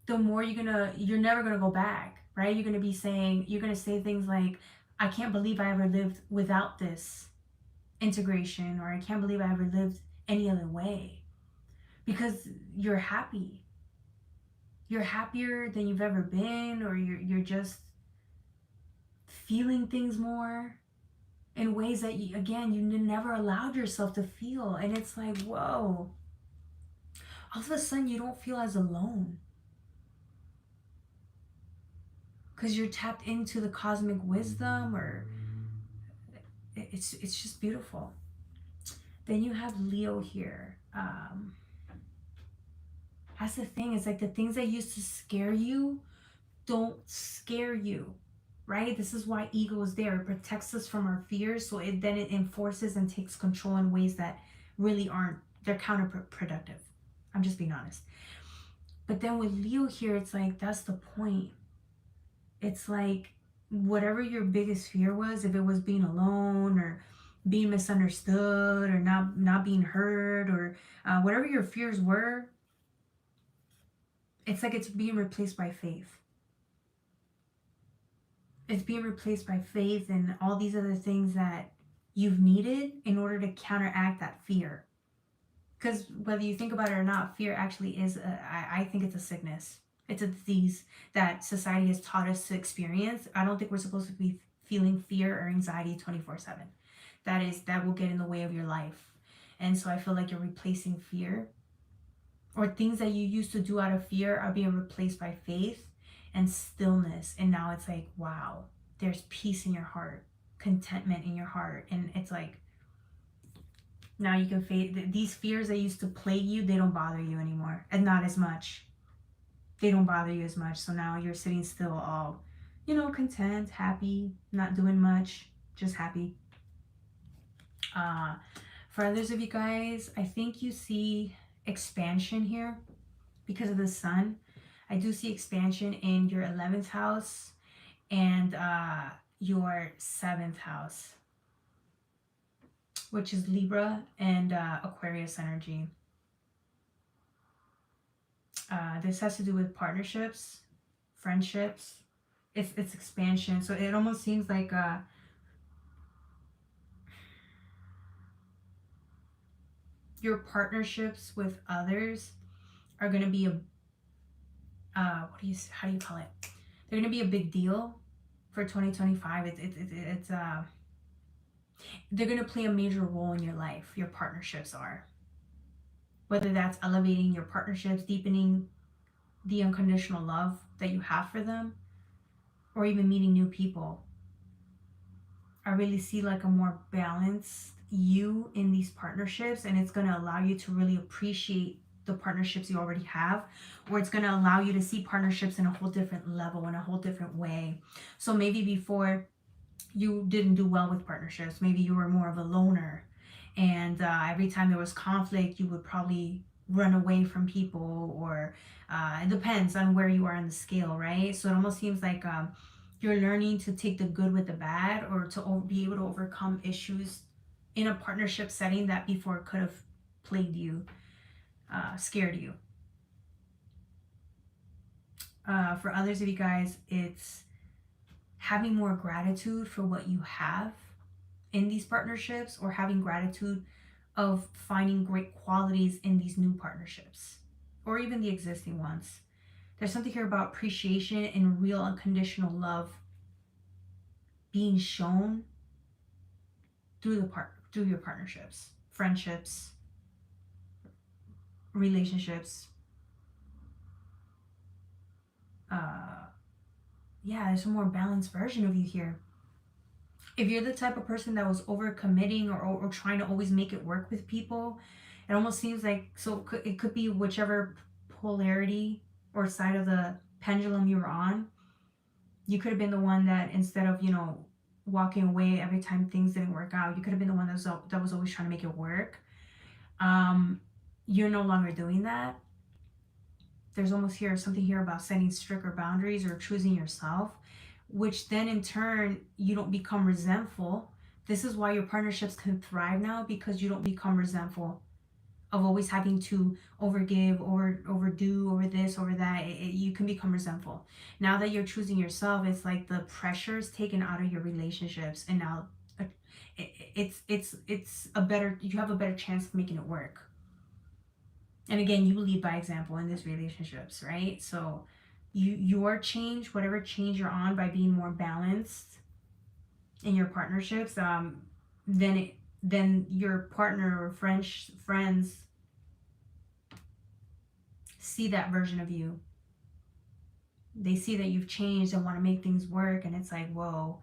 the more you're never gonna go back, right? You're gonna say things like, I can't believe I ever lived without this integration, or I can't believe I ever lived any other way, because you're happy. You're happier than you've ever been, or you're just feeling things more in ways that you never allowed yourself to feel. And it's like, whoa, all of a sudden you don't feel as alone, because you're tapped into the cosmic wisdom, or it's just beautiful. Then you have Leo here. That's the thing. It's like the things that used to scare you don't scare you, right? This is why ego is there. It protects us from our fears, so it enforces and takes control in ways that really aren't. They're counterproductive. I'm just being honest. But then with Leo here, it's like that's the point. It's like whatever your biggest fear was, if it was being alone or being misunderstood or not being heard or whatever your fears were, it's like it's being replaced by faith. It's being replaced by faith and all these other things that you've needed in order to counteract that fear. Because whether you think about it or not, fear actually is, I think it's a sickness. It's a disease that society has taught us to experience. I don't think we're supposed to be feeling fear or anxiety 24/7. That will get in the way of your life. And so I feel like you're replacing fear, or things that you used to do out of fear are being replaced by faith and stillness. And now it's like, wow, there's peace in your heart, contentment in your heart. And it's like, now you can face these fears that used to plague you, they don't bother you anymore. And not as much. They don't bother you as much. So now you're sitting still all, content, happy, not doing much, just happy. For others of you guys, I think you see expansion here because of the sun. I do see expansion in your 11th house and your 7th house, which is Libra and Aquarius energy. This has to do with partnerships, friendships. It's expansion. So it almost seems like your partnerships with others are going to be how do you call it? They're going to be a big deal for 2025. It's they're going to play a major role in your life. Your partnerships are. Whether that's elevating your partnerships, deepening the unconditional love that you have for them, or even meeting new people. I really see like a more balanced you in these partnerships, and it's going to allow you to really appreciate the partnerships you already have, or it's going to allow you to see partnerships in a whole different level, in a whole different way. So maybe before you didn't do well with partnerships, maybe you were more of a loner, and every time there was conflict you would probably run away from people, or it depends on where you are on the scale, right? So it almost seems like you're learning to take the good with the bad, or to be able to overcome issues in a partnership setting that before could have plagued you, scared you. For others of you guys, it's having more gratitude for what you have in these partnerships, or having gratitude of finding great qualities in these new partnerships, or even the existing ones. There's something here about appreciation and real unconditional love being shown through your partnerships, friendships, relationships. Yeah, there's a more balanced version of you here. If you're the type of person that was overcommitting, or trying to always make it work with people, it almost seems like, so it could be whichever polarity or side of the pendulum you were on. You could have been the one that, instead of walking away every time things didn't work out, you could have been the one that was always trying to make it work. You're no longer doing that. There's almost something here about setting stricter boundaries or choosing yourself, which then in turn you don't become resentful. This is why your partnerships can thrive now, because you don't become resentful of always having to overgive, overdo, over this, over that. You can become resentful. Now that you're choosing yourself, it's like the pressure is taken out of your relationships, and now it's a better, you have a better chance of making it work. And again, you lead by example in these relationships, right? So your change, whatever change you're on, by being more balanced in your partnerships, then your partner or friends see that version of you. They see that you've changed and want to make things work, and it's like, whoa,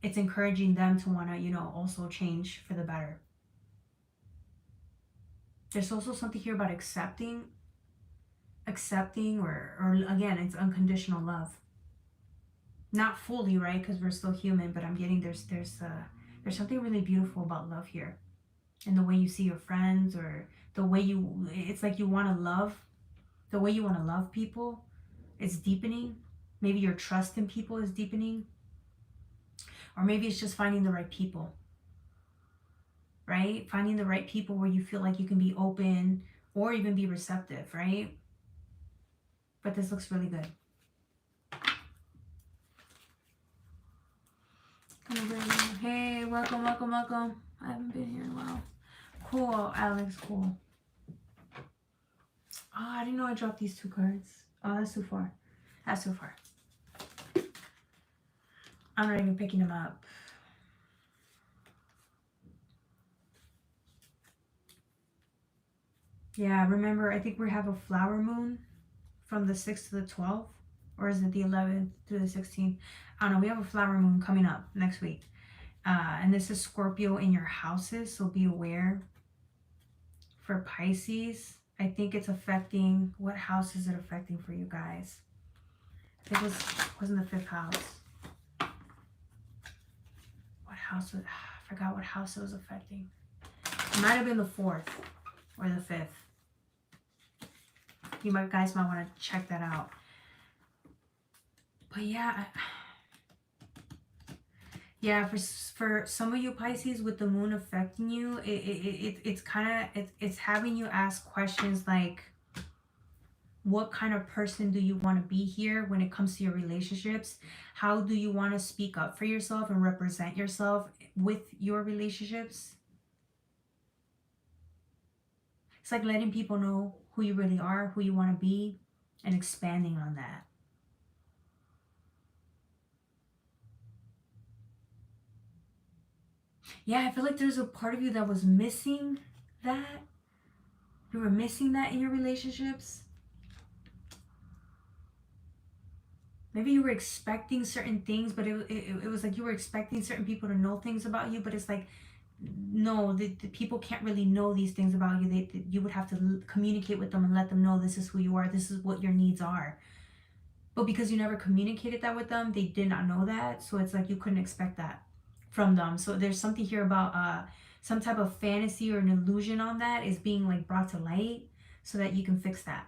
it's encouraging them to want to also change for the better. There's also something here about accepting, or again, it's unconditional love. Not fully, right? Because we're still human, but I'm getting there's something really beautiful about love here, and the way you see your friends, or the way it's like you want to love, the way you want to love people, it's deepening. Maybe your trust in people is deepening, or maybe it's just finding the right people, right? Finding the right people where you feel like you can be open or even be receptive, right? But this looks really good. Come over here. Hey, welcome, welcome, welcome. I haven't been here in a while. Cool, Alex, cool. Oh, I didn't know I dropped these 2 cards. Oh, that's too far. That's too far. I'm not even picking them up. Yeah, remember, I think we have a flower moon from the 6th to the 12th. Or is it the 11th to the 16th? I don't know. We have a flower moon coming up next week. And this is Scorpio in your houses, so be aware. For Pisces, I think it's affecting, what house is it affecting for you guys? I think it wasn't the 5th house. What house was, I forgot what house it was affecting. It might have been the 4th or the 5th. You guys might want to check that out. But yeah, yeah, for some of you Pisces, with the moon affecting you, it's kind of, it's having you ask questions like, what kind of person do you want to be here when it comes to your relationships? How do you want to speak up for yourself and represent yourself with your relationships? It's like letting people know who you really are, who you want to be, and expanding on that. Yeah, I feel like there's a part of you that was missing that. You were missing that in your relationships. Maybe you were expecting certain things, but it was like you were expecting certain people to know things about you, but it's like, no, the people can't really know these things about you. You would have to communicate with them and let them know this is who you are, this is what your needs are. But because you never communicated that with them, they did not know that. So it's like you couldn't expect that from them. So there's something here about some type of fantasy or an illusion on that is being like brought to light so that you can fix that.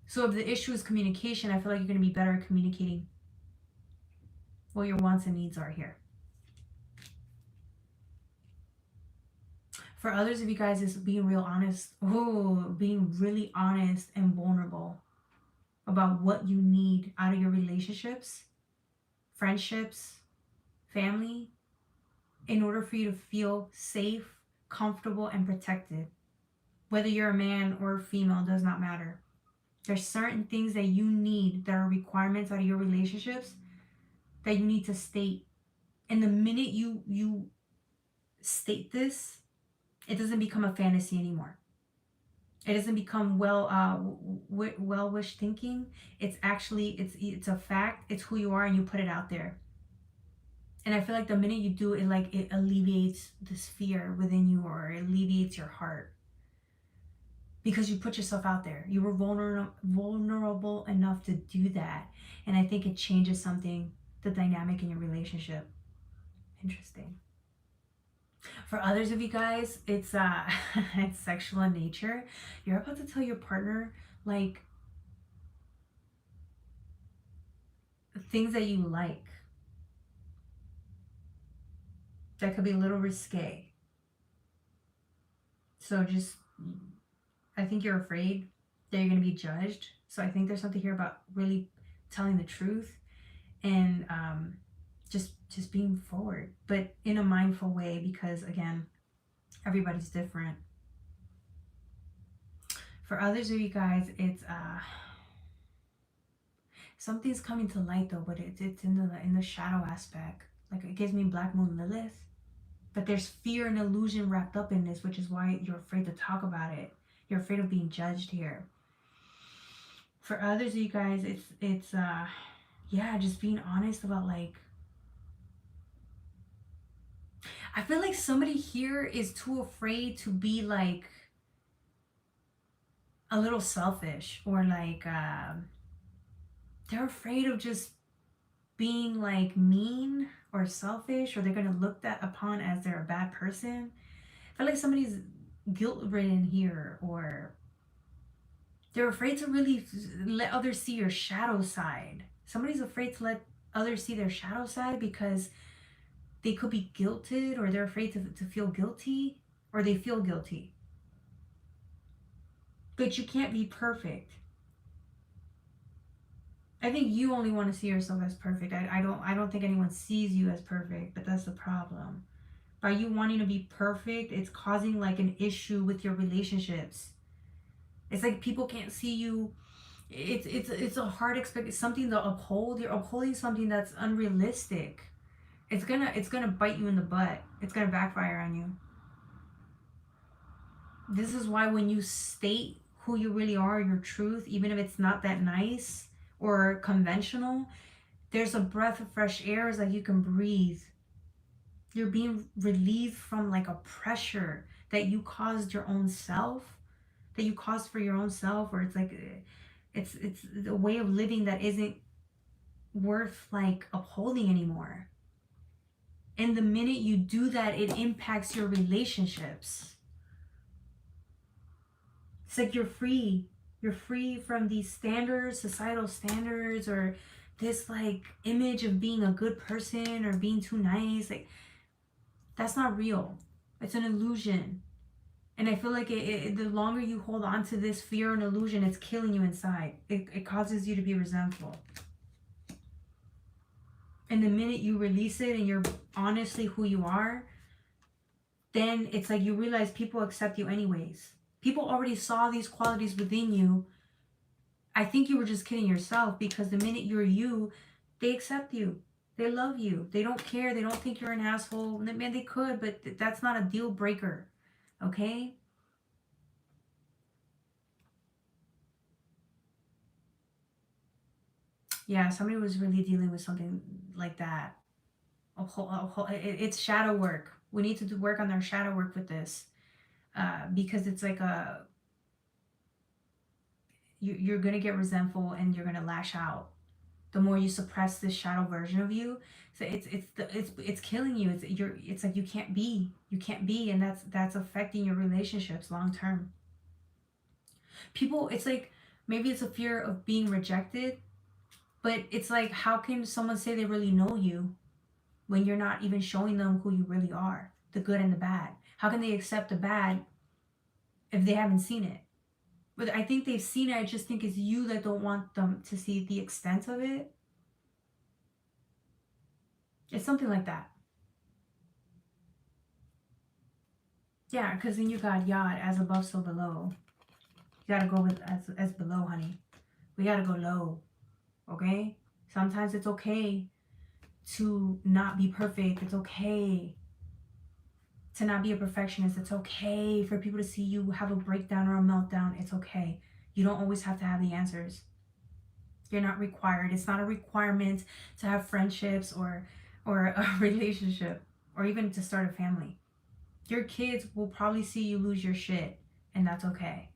So if the issue is communication, I feel like you're going to be better at communicating what your wants and needs are here. For others of you guys, it's being real honest. Oh, being really honest and vulnerable about what you need out of your relationships, friendships, family, in order for you to feel safe, comfortable, and protected. Whether you're a man or a female, does not matter. There's certain things that you need that are requirements out of your relationships that you need to state. And the minute you state this, it doesn't become a fantasy anymore. It doesn't become well-wish thinking. It's actually, it's a fact. It's who you are, and you put it out there. And I feel like the minute you do it, like it alleviates this fear within you, or it alleviates your heart. Because you put yourself out there. You were vulnerable enough to do that. And I think it changes something, the dynamic in your relationship. Interesting. For others of you guys, it's it's sexual in nature. You're about to tell your partner like things that you like. That could be a little risque. So just, I think you're afraid that you're going to be judged. So I think there's something here about really telling the truth and just being forward, but in a mindful way, because again, everybody's different. For others of you guys, it's something's coming to light though, but it's in the shadow aspect. Like it gives me Black Moon Lilith, but there's fear and illusion wrapped up in this, which is why you're afraid to talk about it. You're afraid of being judged here. For others of you guys, it's yeah, just being honest about like, I feel like somebody here is too afraid to be like a little selfish, or like they're afraid of just being like mean or selfish, or they're gonna look that upon as they're a bad person. I feel like somebody's guilt ridden here, or they're afraid to really let others see your shadow side. Somebody's afraid to let others see their shadow side because they could be guilted, or they're afraid to feel guilty, or they feel guilty. But you can't be perfect. I think you only want to see yourself as perfect. I don't think anyone sees you as perfect, but that's the problem. By you wanting to be perfect, it's causing like an issue with your relationships. It's like people can't see you. It's a hard expect, something to uphold. You're upholding something that's unrealistic. It's gonna bite you in the butt. It's gonna backfire on you. This is why when you state who you really are, your truth, even if it's not that nice or conventional, there's a breath of fresh air. It's like you can breathe. You're being relieved from like a pressure that you caused your own self, that you caused for your own self, or it's like it's a way of living that isn't worth like upholding anymore. And the minute you do that, it impacts your relationships. It's like you're free. You're free from these standards, societal standards, or this like image of being a good person or being too nice. Like, that's not real. It's an illusion. And I feel like the longer you hold on to this fear and illusion, it's killing you inside. It causes you to be resentful. And the minute you release it and you're honestly who you are, then it's like you realize people accept you anyways. People already saw these qualities within you. I think you were just kidding yourself, because the minute you're you, they accept you. They love you. They don't care. They don't think you're an asshole. Man, they could, but that's not a deal breaker. Okay? Yeah, somebody was really dealing with something like that. It's shadow work. We need to do work on their shadow work with this, because it's like you're gonna get resentful and you're gonna lash out. The more you suppress this shadow version of you, so it's killing you. It's like you can't be, and that's affecting your relationships long term. People, it's like maybe it's a fear of being rejected, but it's like, how can someone say they really know you when you're not even showing them who you really are, the good and the bad? How can they accept the bad if they haven't seen it? But I think they've seen it. I just think it's you that don't want them to see the extent of it. It's something like that. Yeah, because then you got Yod, as above, so below. You gotta go with as below, honey. We gotta go low, okay? Sometimes it's okay to not be perfect. It's okay to not be a perfectionist. It's okay for people to see you have a breakdown or a meltdown. It's okay. You don't always have to have the answers. You're not required. It's not a requirement to have friendships or a relationship, or even to start a family. Your kids will probably see you lose your shit, and that's okay.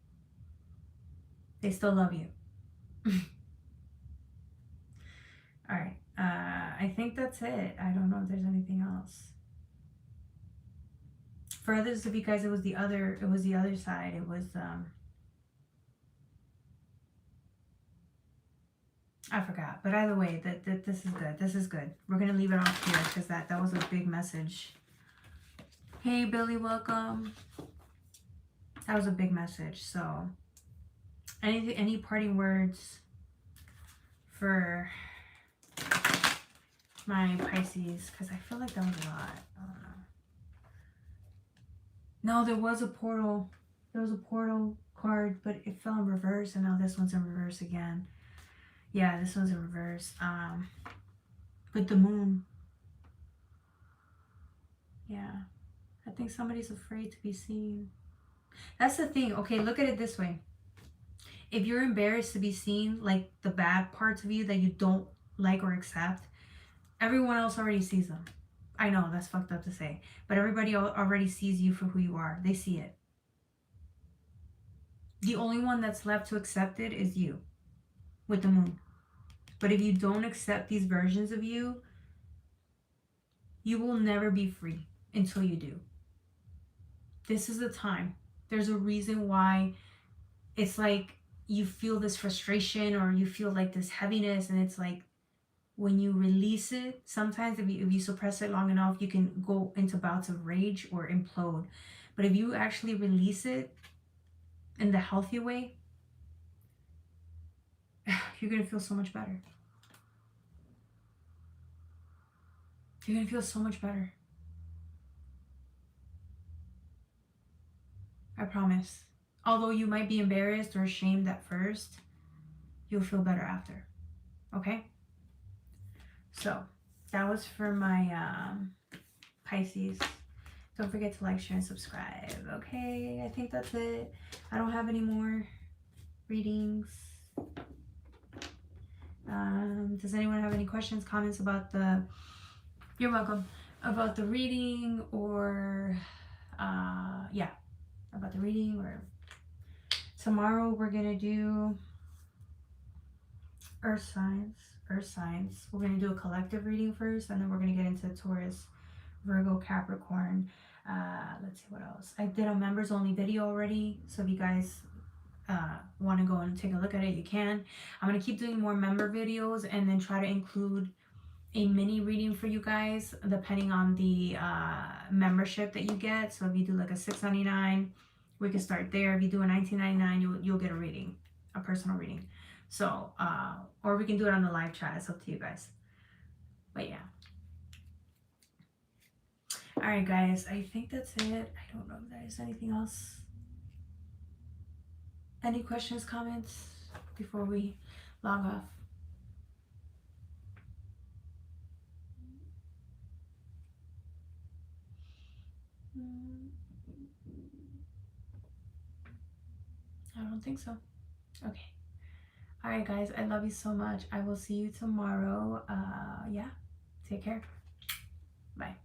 They still love you. All right. I think that's it. I don't know if there's anything else. For others of you guys, it was the other side. It was I forgot. But either way, that this is good. This is good. We're gonna leave it off here because that was a big message. Hey Billy, welcome. That was a big message. So any parting words for my Pisces? Because I feel like that was a lot. I don't know. No, there was a portal. There was a portal card, but it fell in reverse, and now this one's in reverse again. Yeah, this one's in reverse. With the moon. Yeah. I think somebody's afraid to be seen. That's the thing. Okay, look at it this way. If you're embarrassed to be seen, like the bad parts of you that you don't like or accept, everyone else already sees them. I know, that's fucked up to say, but everybody already sees you for who you are. They see it. The only one that's left to accept it is you with the moon. But if you don't accept these versions of you, you will never be free until you do. This is the time. There's a reason why it's like you feel this frustration or you feel like this heaviness, and it's like when you release it, sometimes if you suppress it long enough, you can go into bouts of rage or implode. But if you actually release it in the healthy way, you're going to feel so much better. You're going to feel so much better. I promise. Although you might be embarrassed or ashamed at first, you'll feel better after. Okay? So, that was for my Pisces. Don't forget to like, share, and subscribe. Okay? I think that's it. I don't have any more readings. Does anyone have any questions, comments about the... You're welcome. About the reading or... yeah. About the reading or... Tomorrow we're going to do Earth signs. We're going to do a collective reading first, and then we're going to get into Taurus, Virgo, Capricorn. Let's see what else. I did a members only video already, so if you guys want to go and take a look at it, you can. I'm going to keep doing more member videos and then try to include a mini reading for you guys depending on the membership that you get. So if you do like a $6.99, we can start there. If you do a $19.99, you'll get a reading, a personal reading. So or we can do it on the live chat. It's up to you guys. But yeah. All right, guys. I think that's it. I don't know if there's anything else. Any questions, comments before we log off? I don't think so. Okay. All right, guys. I love you so much. I will see you tomorrow. Yeah. Take care. Bye.